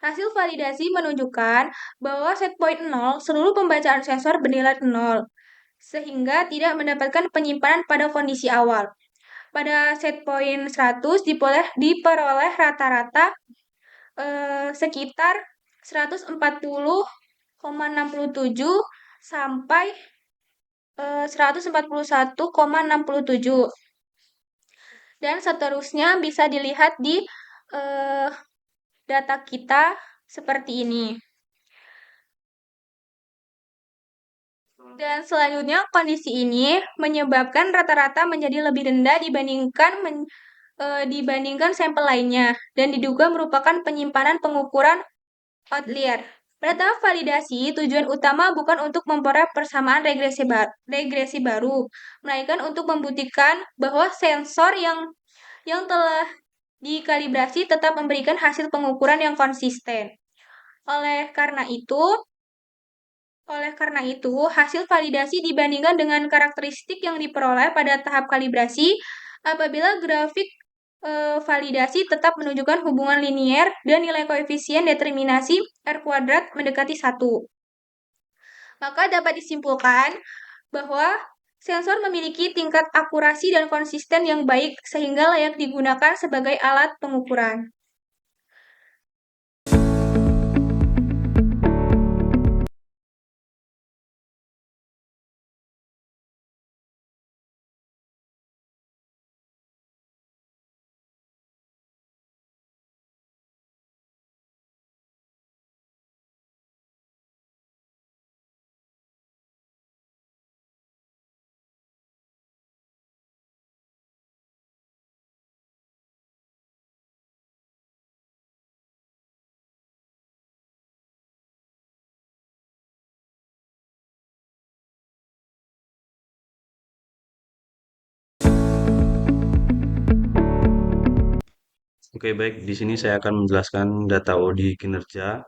Hasil validasi menunjukkan bahwa set point 0 seluruh pembacaan sensor bernilai 0, sehingga tidak mendapatkan penyimpanan pada kondisi awal. Pada set point 100 diperoleh rata-rata sekitar 140,67 sampai 141,67. Dan seterusnya bisa dilihat di eh, data kita seperti ini. Dan selanjutnya kondisi ini menyebabkan rata-rata menjadi lebih rendah dibandingkan sampel lainnya dan diduga merupakan penyimpanan pengukuran outlier. Pada tahap validasi, tujuan utama bukan untuk memperoleh persamaan regresi baru, melainkan untuk membuktikan bahwa sensor yang telah dikalibrasi tetap memberikan hasil pengukuran yang konsisten. Oleh karena itu, hasil validasi dibandingkan dengan karakteristik yang diperoleh pada tahap kalibrasi apabila grafik validasi tetap menunjukkan hubungan linier dan nilai koefisien determinasi R kuadrat mendekati 1. Maka dapat disimpulkan bahwa sensor memiliki tingkat akurasi dan konsisten yang baik sehingga layak digunakan sebagai alat pengukuran. Oke, baik. Di sini saya akan menjelaskan data ODI kinerja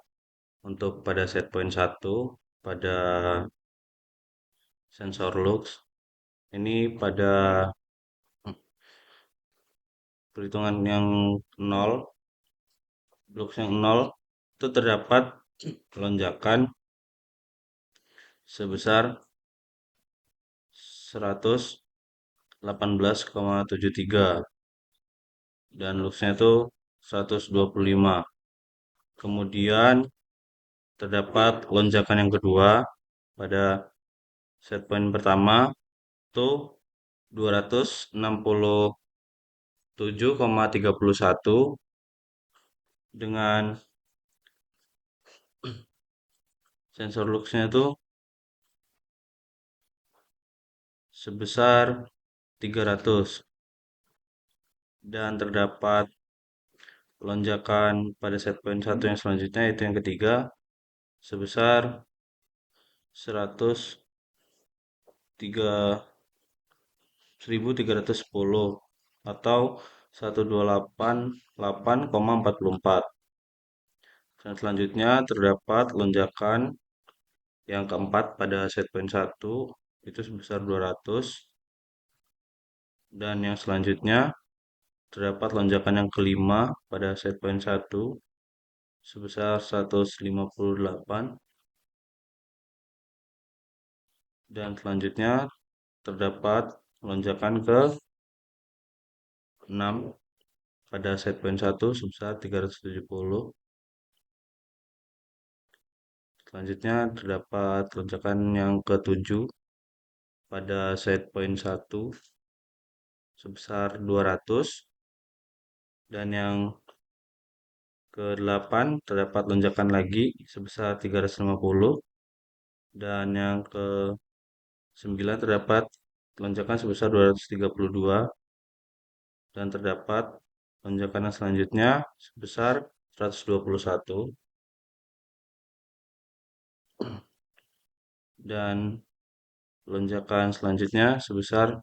untuk pada set point 1 pada sensor lux. Ini pada perhitungan yang 0, lux yang 0 itu terdapat lonjakan sebesar 118,73 dan luxnya itu 125. Kemudian terdapat lonjakan yang kedua pada set point pertama itu 267,31 dengan sensor luxnya itu sebesar 300 dan terdapat lonjakan pada set point 1 yang selanjutnya yaitu yang ketiga sebesar 1310 atau 128,44. Dan selanjutnya terdapat lonjakan yang keempat pada set point 1 itu sebesar 200 dan yang selanjutnya terdapat lonjakan yang kelima pada set point 1 sebesar 158 dan selanjutnya terdapat lonjakan ke 6 pada set point 1 sebesar 370. Selanjutnya terdapat lonjakan yang ke-7 pada set point 1 sebesar 200 dan yang ke-8 terdapat lonjakan lagi sebesar 350 dan yang ke-9 terdapat lonjakan sebesar 232 dan terdapat lonjakan yang selanjutnya sebesar 121 dan lonjakan selanjutnya sebesar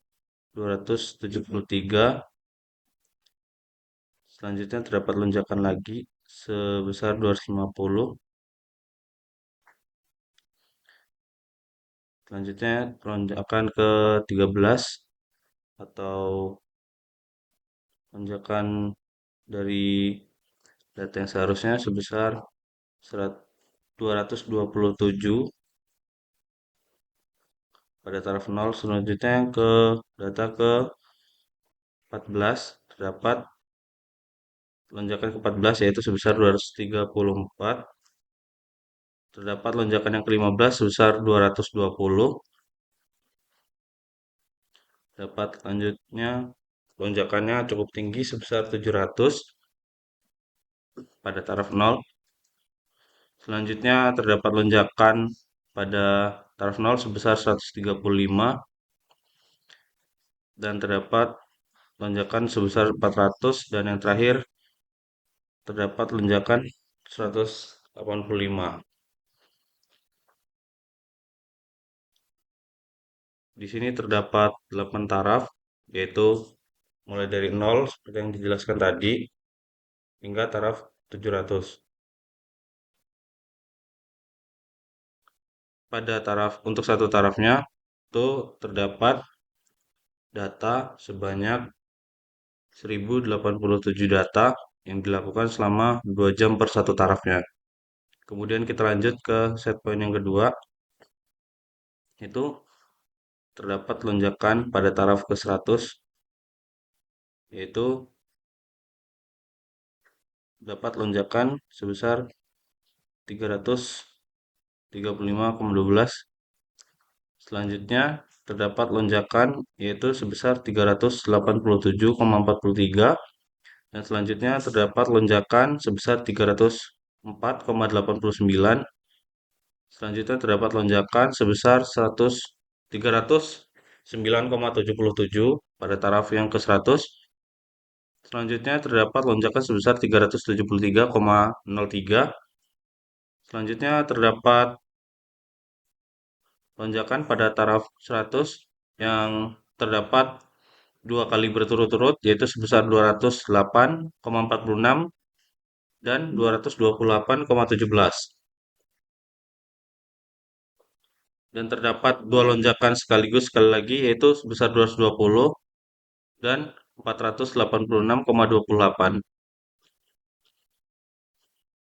273. Selanjutnya terdapat lonjakan lagi sebesar 250. Selanjutnya lonjakan ke-13 atau lonjakan dari data yang seharusnya sebesar 227 pada taraf 0. Selanjutnya yang ke data ke-14 terdapat lonjakan ke-14 yaitu sebesar 234 terdapat lonjakan yang ke-15 sebesar 220. Dapat lanjutnya lonjakannya cukup tinggi sebesar 700 pada taraf 0. Selanjutnya terdapat lonjakan pada taraf 0 sebesar 135 dan terdapat lonjakan sebesar 400 dan yang terakhir terdapat lonjakan 185. Di sini terdapat 8 taraf, yaitu mulai dari 0 seperti yang dijelaskan tadi hingga taraf 700. Pada taraf untuk satu tarafnya itu terdapat data sebanyak 1087 data yang dilakukan selama 2 jam per satu tarafnya. Kemudian kita lanjut ke set point yang kedua, itu terdapat lonjakan pada taraf ke 100, yaitu dapat lonjakan sebesar 335,12. Selanjutnya terdapat lonjakan yaitu sebesar 387,43 dan selanjutnya terdapat lonjakan sebesar 304,89. Selanjutnya terdapat lonjakan sebesar 309,77 pada taraf yang ke-100. Selanjutnya terdapat lonjakan sebesar 373,03. Selanjutnya terdapat lonjakan pada taraf 100 yang terdapat dua kali berturut-turut yaitu sebesar 208,46 dan 228,17. Dan terdapat dua lonjakan sekaligus sekali lagi yaitu sebesar 220 dan 486,28.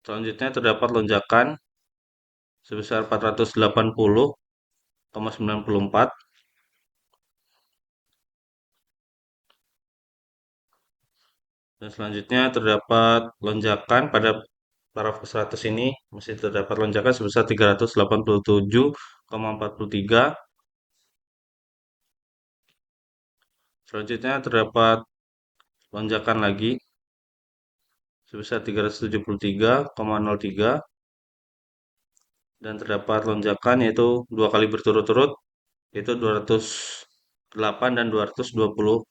Selanjutnya terdapat lonjakan sebesar 480,94 dan selanjutnya terdapat lonjakan pada taraf ke-100 ini masih terdapat lonjakan sebesar 387,43. Selanjutnya terdapat lonjakan lagi sebesar 373,03 dan terdapat lonjakan yaitu dua kali berturut-turut yaitu 208 dan 228.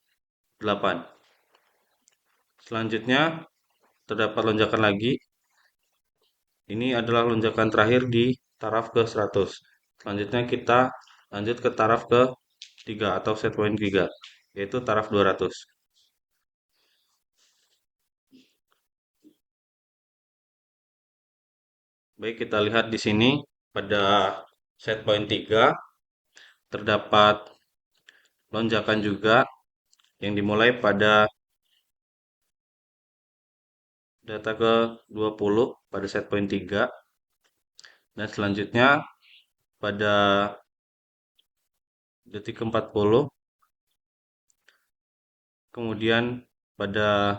Selanjutnya terdapat lonjakan lagi. Ini adalah lonjakan terakhir di taraf ke 100. Selanjutnya kita lanjut ke taraf ke 3 atau set point 3 yaitu taraf 200. Baik, kita lihat di sini pada set point 3 terdapat lonjakan juga yang dimulai pada data ke 20 pada set point 3 dan selanjutnya pada detik ke 40, kemudian pada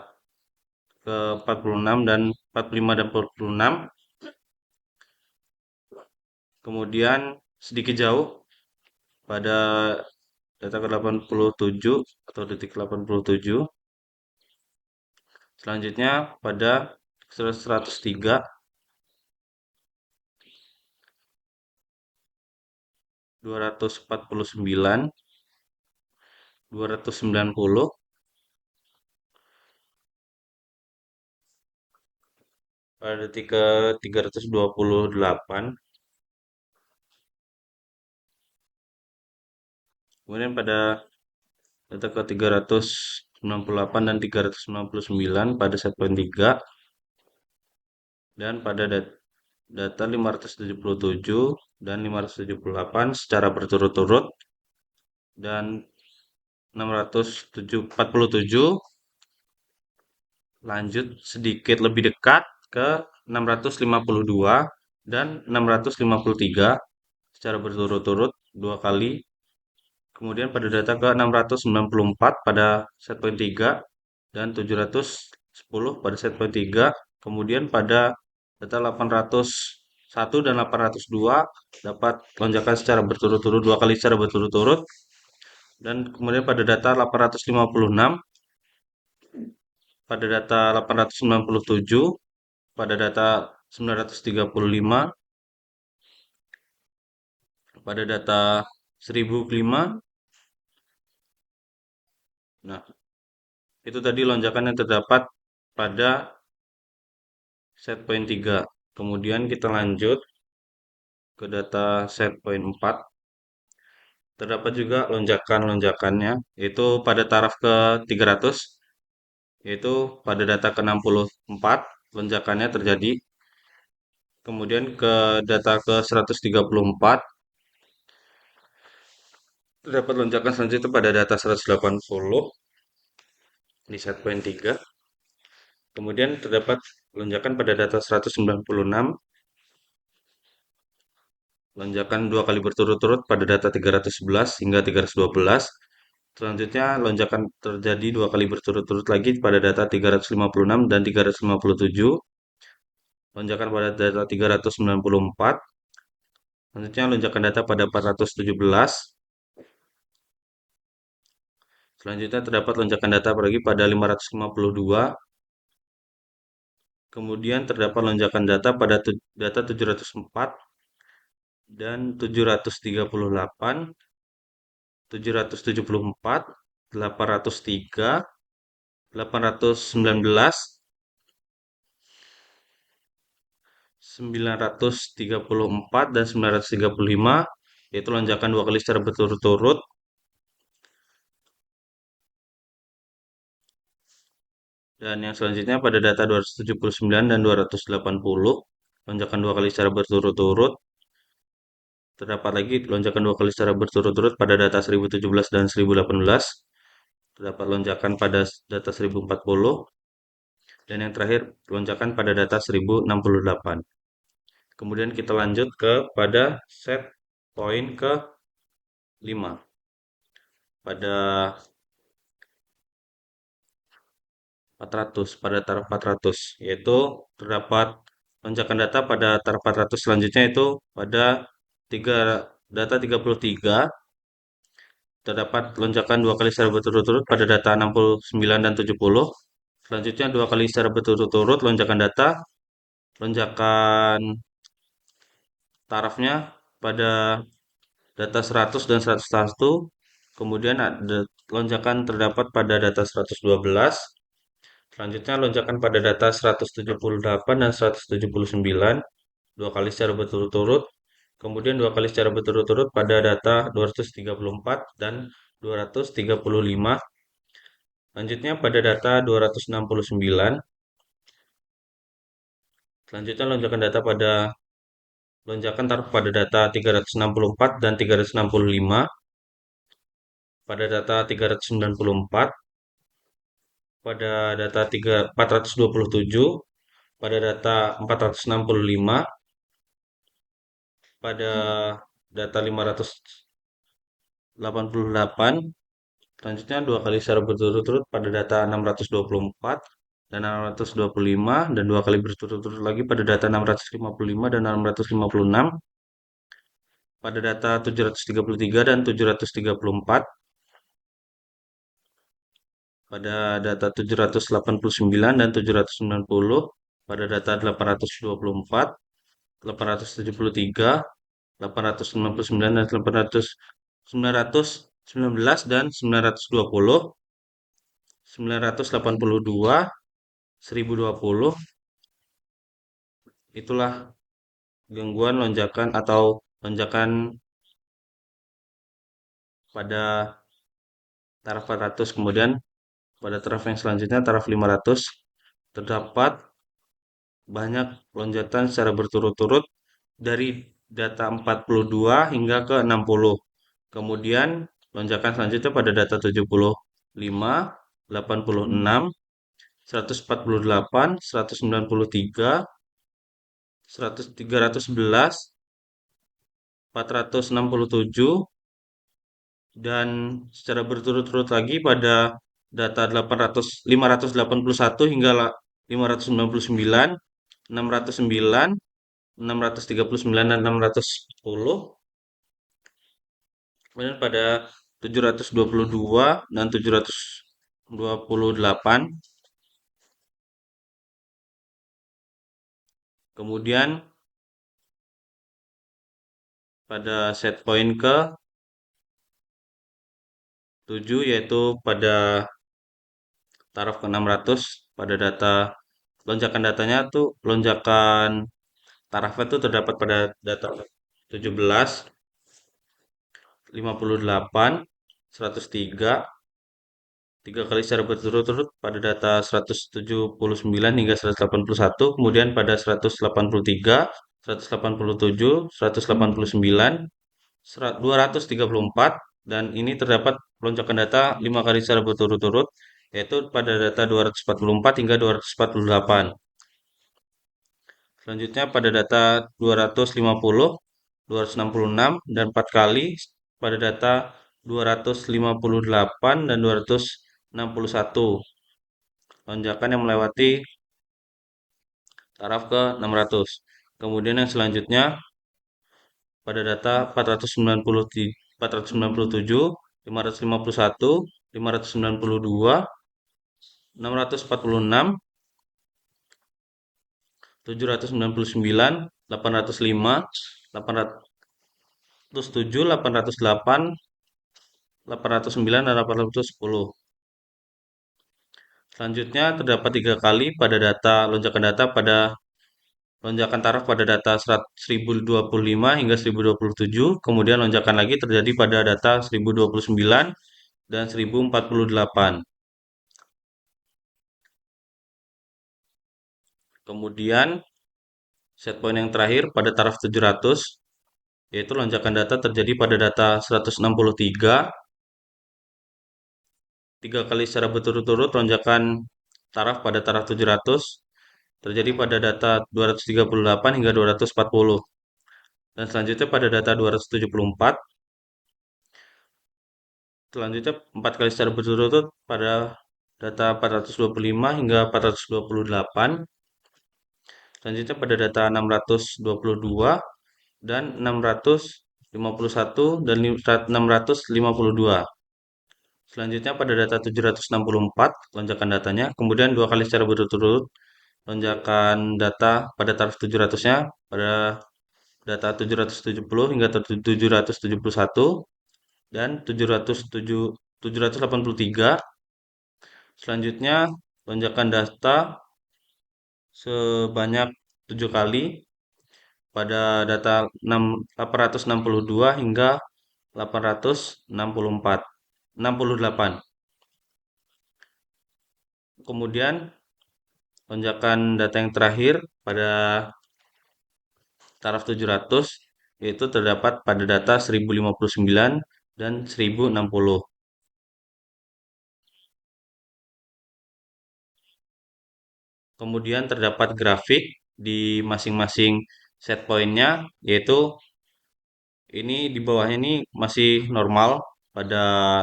ke 46 dan 45 dan 46, kemudian sedikit jauh pada data ke 87 atau detik 87, selanjutnya pada 103, 249, 290, pada detik ke 328, kemudian pada data ke 398 dan 399 pada set point 3 dan pada data 577 dan 578 secara berturut-turut dan 647 lanjut sedikit lebih dekat ke 652 dan 653 secara berturut-turut dua kali. Kemudian pada data ke 694 pada set point 3 dan 710 pada set point 3. Kemudian pada data 1 dan 802 dapat lonjakan secara berturut-turut 2 kali secara berturut-turut, dan kemudian pada data 856, pada data 897, pada data 935, pada data 1005. Nah, itu tadi lonjakan yang terdapat pada set point 3. Kemudian kita lanjut ke data set point 4. Terdapat juga lonjakan-lonjakannya, yaitu pada taraf ke 300, yaitu pada data ke 64 lonjakannya terjadi. Kemudian ke data ke 134 terdapat lonjakan selanjutnya pada data 180 di set point 3. Kemudian terdapat lonjakan pada data 196, lonjakan 2 kali berturut-turut pada data 311 hingga 312. Selanjutnya lonjakan terjadi 2 kali berturut-turut lagi pada data 356 dan 357. Lonjakan pada data 394. Selanjutnya lonjakan data pada 417. Selanjutnya terdapat lonjakan data lagi pada 552. Kemudian terdapat lonjakan data pada data 704 dan 738, 774, 803, 819, 934, dan 935, yaitu lonjakan 2 kali secara berturut-turut. Dan yang selanjutnya pada data 279 dan 280, lonjakan 2 kali secara berturut-turut. Terdapat lagi lonjakan 2 kali secara berturut-turut pada data 1017 dan 1018. Terdapat lonjakan pada data 1040. Dan yang terakhir, lonjakan pada data 1068. Kemudian kita lanjut ke pada set point ke 5. Pada 400, pada taraf 400, yaitu terdapat lonjakan data pada taraf 400 selanjutnya, itu pada data 33 terdapat lonjakan 2 kali secara berturut-turut pada data 69 dan 70. Selanjutnya 2 kali secara berturut-turut lonjakan data, lonjakan tarafnya pada data 100 dan 101. Kemudian ada lonjakan terdapat pada data 112. Selanjutnya lonjakan pada data 178 dan 179, 2 kali secara berturut-turut. Kemudian 2 kali secara berturut-turut pada data 234 dan 235. Selanjutnya pada data 269. Selanjutnya lonjakan taraf pada data 364 dan 365, pada data 394, pada data 427, pada data 465, pada data 588. Selanjutnya 2 kali secara berturut-turut pada data 624 dan 625, dan 2 kali berturut-turut lagi pada data 655 dan 656, pada data 733 dan 734, pada data 789 dan 790, pada data 824, 873, 899 dan 919 dan 920, 982, 1020. Itulah gangguan lonjakan atau lonjakan pada taraf 400. Kemudian pada taraf yang selanjutnya, taraf 500, terdapat banyak lonjakan secara berturut-turut dari data 42 hingga ke 60. Kemudian lonjakan selanjutnya pada data 75, 86, 148, 193, 311, 467, dan secara berturut-turut lagi pada data 581 hingga 599, 609, 639 dan 610. Kemudian pada 722 dan 728. Kemudian pada set point ke 7, yaitu pada taraf ke 600. Pada data lonjakan datanya tuh, lonjakan tarafnya tuh terdapat pada data 17, 58, 103, 3 kali secara berturut-turut pada data 179 hingga 181, kemudian pada 183, 187, 189, 234, dan ini terdapat lonjakan data 5 kali secara berturut-turut, yaitu pada data 244 hingga 248. Selanjutnya pada data 250, 266, dan 4 kali pada data 258 dan 261. Lonjakan yang melewati taraf ke 600. Kemudian yang selanjutnya pada data 497, 551, 592, 646, 799, 805, 807, 808, 809, dan 810. Selanjutnya terdapat 3 kali pada data lonjakan data pada lonjakan taraf pada data 1025 hingga 1027, kemudian lonjakan lagi terjadi pada data 1029 dan 1048. Kemudian set point yang terakhir pada taraf 700, yaitu lonjakan data terjadi pada data 163, 3 kali secara berturut-turut lonjakan taraf pada taraf 700 terjadi pada data 238 hingga 240. Dan selanjutnya pada data 274, selanjutnya 4 kali secara berturut-turut pada data 425 hingga 428, selanjutnya pada data 622 dan 651 dan 652. Selanjutnya pada data 764 lonjakan datanya, kemudian 2 kali secara berturut-turut lonjakan data pada taraf 700-nya pada data 770 hingga 771 dan 783. Selanjutnya lonjakan data sebanyak 7 kali pada data 862 hingga 864, 68. Kemudian lonjakan data yang terakhir pada taraf 700, yaitu terdapat pada data 1059 dan 1060. Kemudian terdapat grafik di masing-masing set pointnya, yaitu ini di bawahnya ini masih normal pada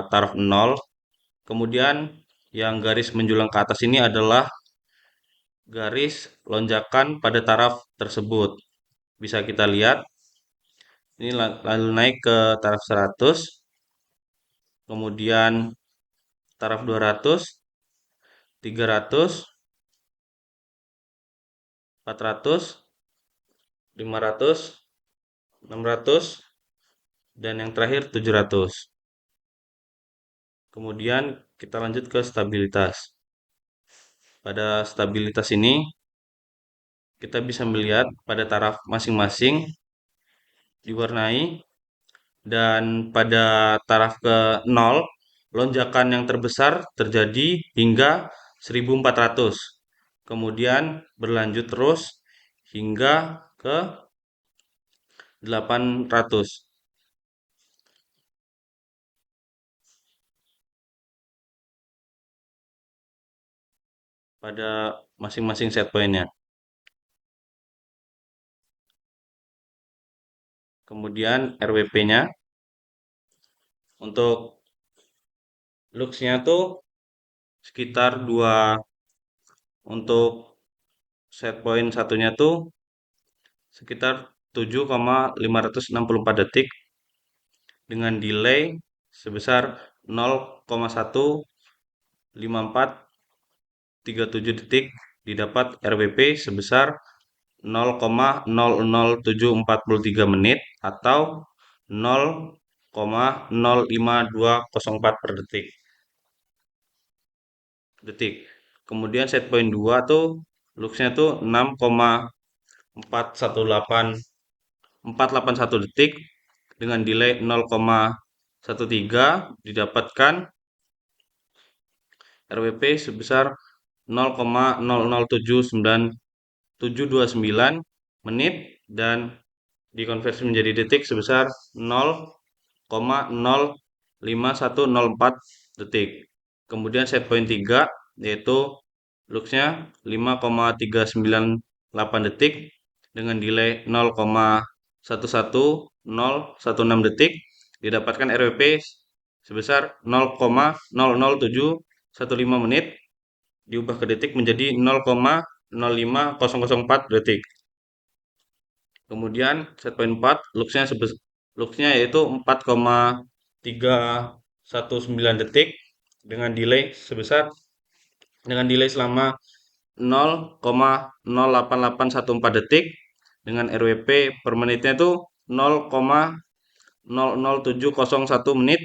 taraf 0. Kemudian yang garis menjulang ke atas ini adalah garis lonjakan pada taraf tersebut. Bisa kita lihat, ini lalu naik ke taraf 100, kemudian taraf 200, 300, 400, 500, 600, dan yang terakhir 700. Kemudian kita lanjut ke stabilitas. Pada stabilitas ini kita bisa melihat pada taraf masing-masing diwarnai, dan pada taraf ke 0 lonjakan yang terbesar terjadi hingga 1400. Kemudian berlanjut terus hingga ke 800 pada masing-masing set pointnya. Kemudian RWP-nya untuk luxnya tuh sekitar 2, untuk set point satunya tuh sekitar 7,564 detik dengan delay sebesar 0,15437 detik, didapat RWP sebesar 0,00743 menit atau 0,05204 per detik. Kemudian set point 2 tuh luxnya tuh 6,418 detik dengan delay 0,13, didapatkan RWP sebesar 0,007929 menit dan dikonversi menjadi detik sebesar 0,05104 detik. Kemudian set point 3 yaitu luxnya 5,398 detik dengan delay 0,11016 detik, didapatkan RWP sebesar 0,00715 menit, diubah ke detik menjadi 0,05004 detik. Kemudian set point 4 luxnya yaitu 4,319 detik dengan delay selama 0,08814 detik dengan RWP per menitnya itu 0,00701 menit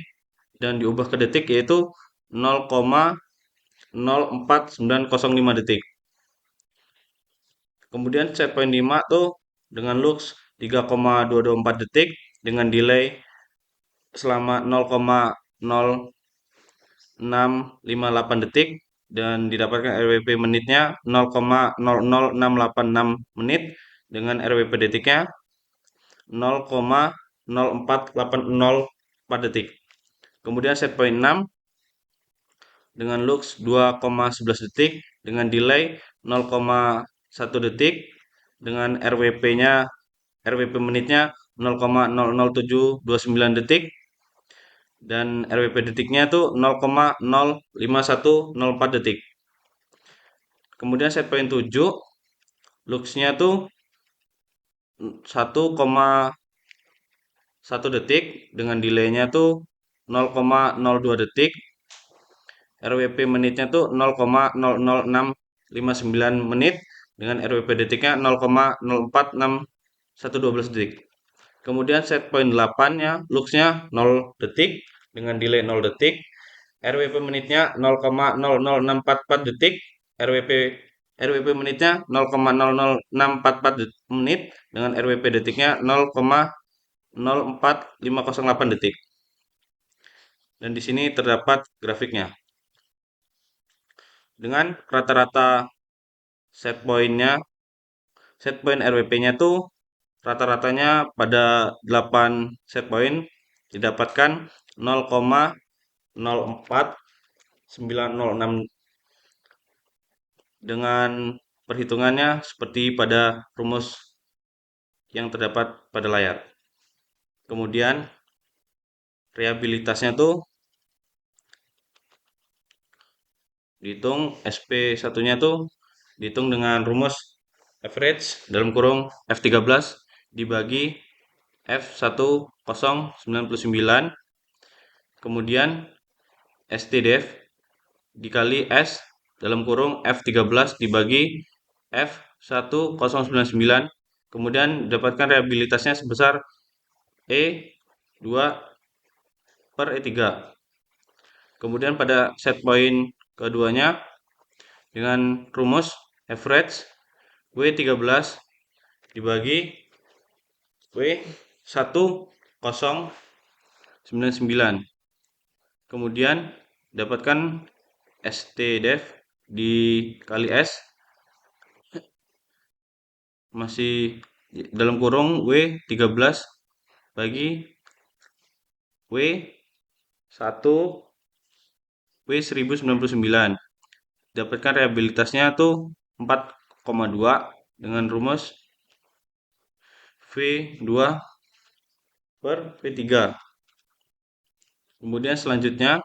dan diubah ke detik yaitu 0,04905 detik. Kemudian set point 5 tuh dengan lux 3,224 detik dengan delay selama 0,0658 detik dan didapatkan RWP menitnya 0,00686 menit dengan RWP detiknya 0,04804 detik. Kemudian set point 6 dengan lux 2,11 detik dengan delay 0,1 detik dengan RWP menitnya 0,00729 detik dan RWP detiknya tuh 0,05104 detik. Kemudian set point 7 luxnya tuh 1,1 detik dengan delaynya tuh 0,02 detik. RWP menitnya tuh 0,00659 menit dengan RWP detiknya 0,04612 detik. Kemudian set point 8-nya luxnya 0 detik dengan delay 0 detik. RWP menitnya 0,00644 detik. RWP menitnya 0,00644 menit dengan RWP detiknya 0,04508 detik. Dan di sini terdapat grafiknya. Dengan rata-rata set point RWP-nya tuh rata-ratanya pada 8 set point didapatkan 0,04906 dengan perhitungannya seperti pada rumus yang terdapat pada layar. Kemudian reliabilitasnya tuh dihitung SP1-nya tuh dihitung dengan rumus average dalam kurung F13 dibagi F1099, kemudian STDF dikali S dalam kurung F13 dibagi F1099, kemudian dapatkan reliabilitasnya sebesar E2 per E3. Kemudian pada set point keduanya dengan rumus average W13 dibagi W1099. Kemudian dapatkan STDF dikali S masih dalam kurung W13 bagi W1099. Dapatkan reliabilitasnya tuh 4,2 dengan rumus V2 per V3. Kemudian selanjutnya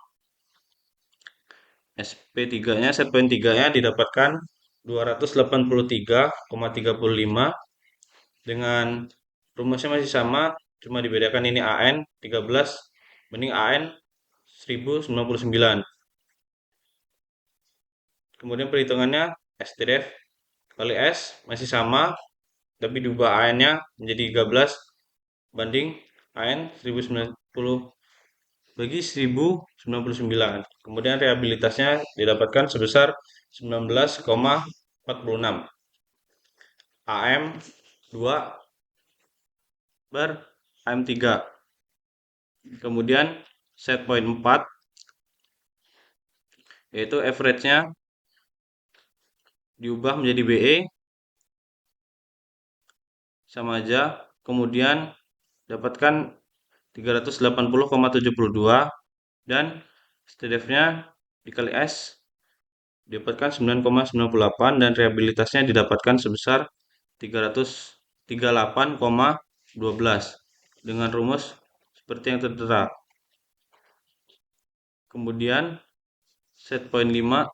SP3-nya, set point 3-nya didapatkan 283,35 dengan rumusnya masih sama, cuma dibedakan ini AN 13 banding AN 1099. Kemudian perhitungannya STDF kali S masih sama, tapi diubah AN-nya menjadi 13 banding AN 1090 bagi 1099. Kemudian reabilitasnya didapatkan sebesar 19,46 AM 2 per AM 3. Kemudian set point 4 yaitu average-nya diubah menjadi BE sama aja. Kemudian dapatkan 380,72 dan STDF-nya dikali S didapatkan 9,98 dan reabilitasnya didapatkan sebesar 338,12 dengan rumus seperti yang tertera. Kemudian set point 5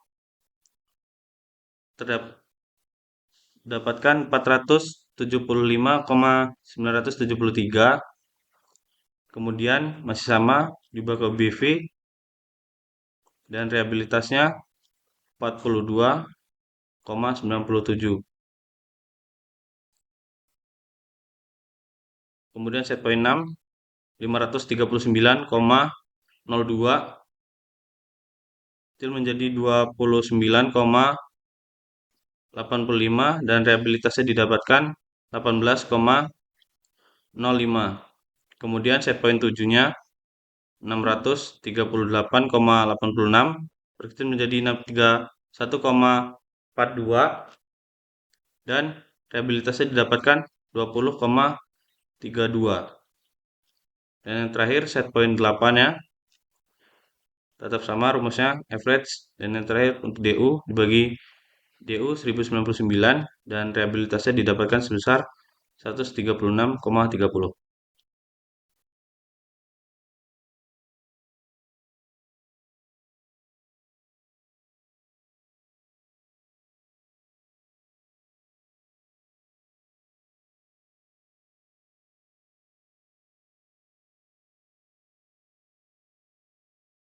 terdapatkan 475,973. Kemudian masih sama diubah ke BV dan reabilitasnya 42,97. Kemudian set point 6 539,02 kecil menjadi 29,85 dan reabilitasnya didapatkan 18,05. Kemudian set point 7-nya 638,86 berkecil menjadi 31,42 dan reabilitasnya didapatkan 20,32. Dan yang terakhir set point 8 ya. Tetap sama rumusnya average dan yang terakhir untuk DU dibagi DU 1099 dan reabilitasnya didapatkan sebesar 136,30.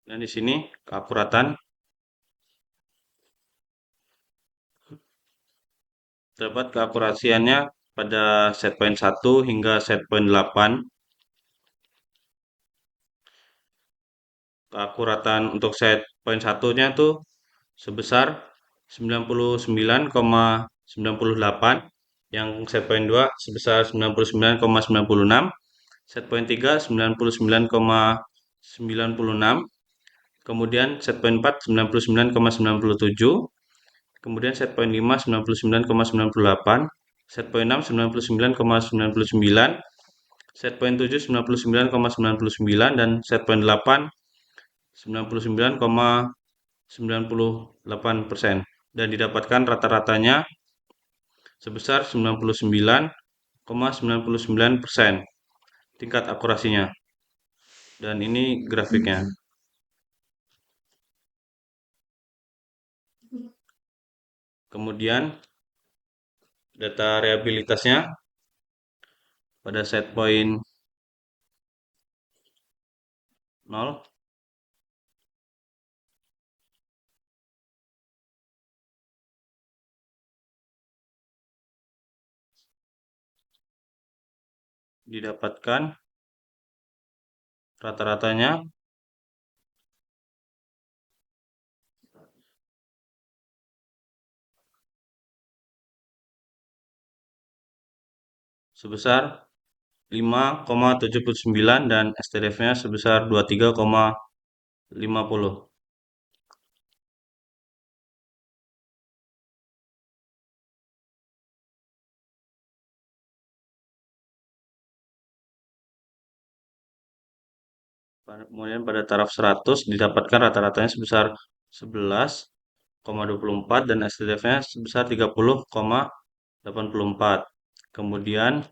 Dan di sini keakuratan terdapat keakurasiannya pada set point 1 hingga set point 8. Keakuratan untuk set point 1-nya tuh sebesar 99,98, yang set point 2 sebesar 99,96, set point 3 99,96, kemudian set point 4 99,97, kemudian set point 5 99,98, set point 6 99,99, set point 7 99,99 dan set point 8 99,98% dan didapatkan rata-ratanya sebesar 99,99% tingkat akurasinya. Dan ini grafiknya. Kemudian data reabilitasnya pada set point 0 didapatkan rata-ratanya sebesar 5,79 dan STDF-nya sebesar 23,50. Kemudian pada taraf 100 didapatkan rata-ratanya sebesar 11,24 dan STDF-nya sebesar 30,84. Kemudian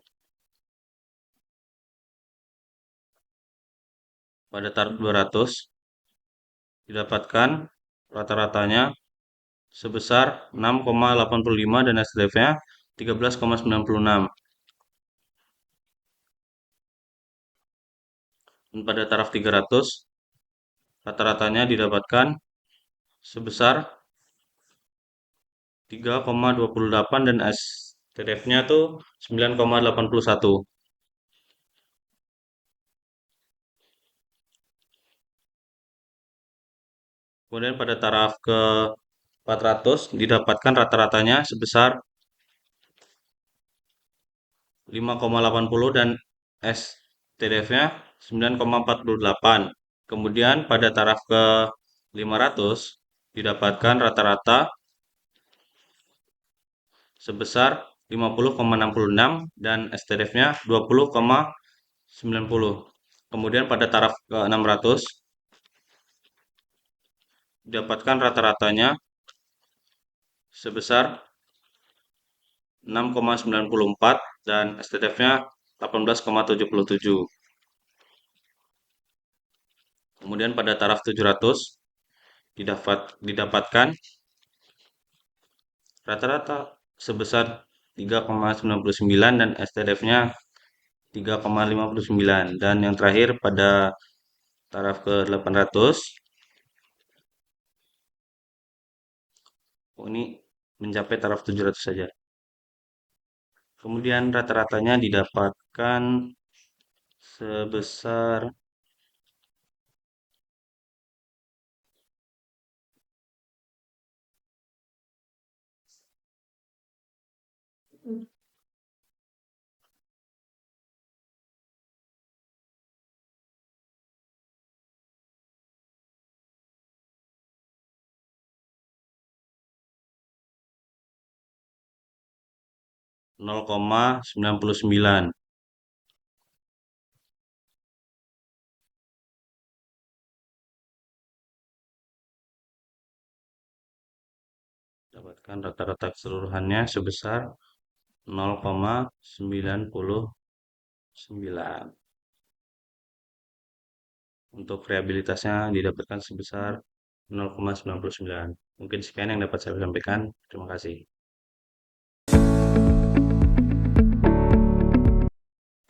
pada taraf 200 didapatkan rata-ratanya sebesar 6,85 dan STDF-nya 13,96. Dan pada taraf 300, rata-ratanya didapatkan sebesar 3,28 dan STDF-nya tuh 9,81. Kemudian pada taraf ke 400 didapatkan rata-ratanya sebesar 5,80 dan STDF-nya 9,48. Kemudian pada taraf ke 500 didapatkan rata-rata sebesar 50,66 dan STDF-nya 20,90. Kemudian pada taraf ke 600 didapatkan rata-ratanya sebesar 6,94 dan STDF-nya 18,77. Kemudian pada taraf 700 didapatkan rata-rata sebesar 3,99 dan STDF-nya 3,59. Dan yang terakhir pada taraf ke 800, ini mencapai taraf 700 saja. Kemudian rata-ratanya didapatkan sebesar 0,99. Dapatkan rata-rata keseluruhannya sebesar 0,99. Untuk reliabilitasnya didapatkan sebesar 0,99. Mungkin sekian yang dapat saya sampaikan. Terima kasih.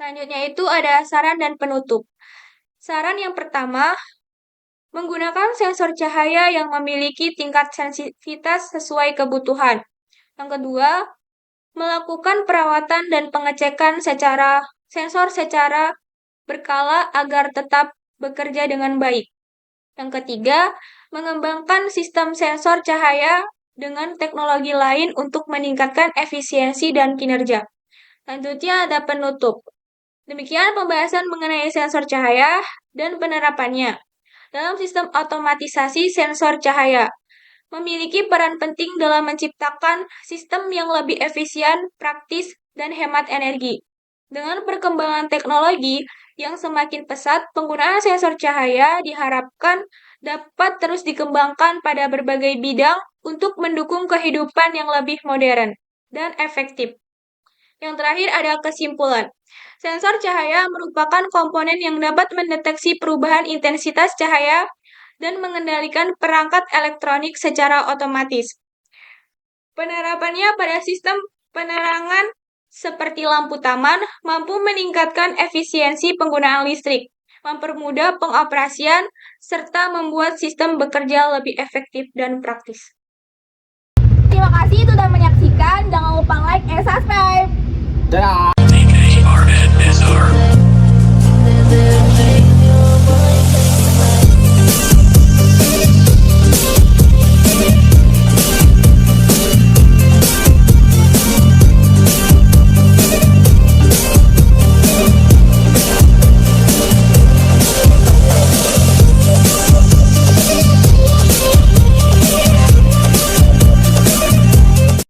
Selanjutnya itu ada saran dan penutup. Saran yang pertama, menggunakan sensor cahaya yang memiliki tingkat sensitivitas sesuai kebutuhan. Yang kedua, melakukan perawatan dan pengecekan sensor secara berkala agar tetap bekerja dengan baik. Yang ketiga, mengembangkan sistem sensor cahaya dengan teknologi lain untuk meningkatkan efisiensi dan kinerja. Selanjutnya ada penutup. Demikian pembahasan mengenai sensor cahaya dan penerapannya. Dalam sistem otomatisasi sensor cahaya, memiliki peran penting dalam menciptakan sistem yang lebih efisien, praktis, dan hemat energi. Dengan perkembangan teknologi yang semakin pesat, penggunaan sensor cahaya diharapkan dapat terus dikembangkan pada berbagai bidang untuk mendukung kehidupan yang lebih modern dan efektif. Yang terakhir ada kesimpulan. Sensor cahaya merupakan komponen yang dapat mendeteksi perubahan intensitas cahaya dan mengendalikan perangkat elektronik secara otomatis. Penerapannya pada sistem penerangan seperti lampu taman mampu meningkatkan efisiensi penggunaan listrik, mempermudah pengoperasian, serta membuat sistem bekerja lebih efektif dan praktis. Terima kasih sudah menyaksikan. Jangan lupa like, subscribe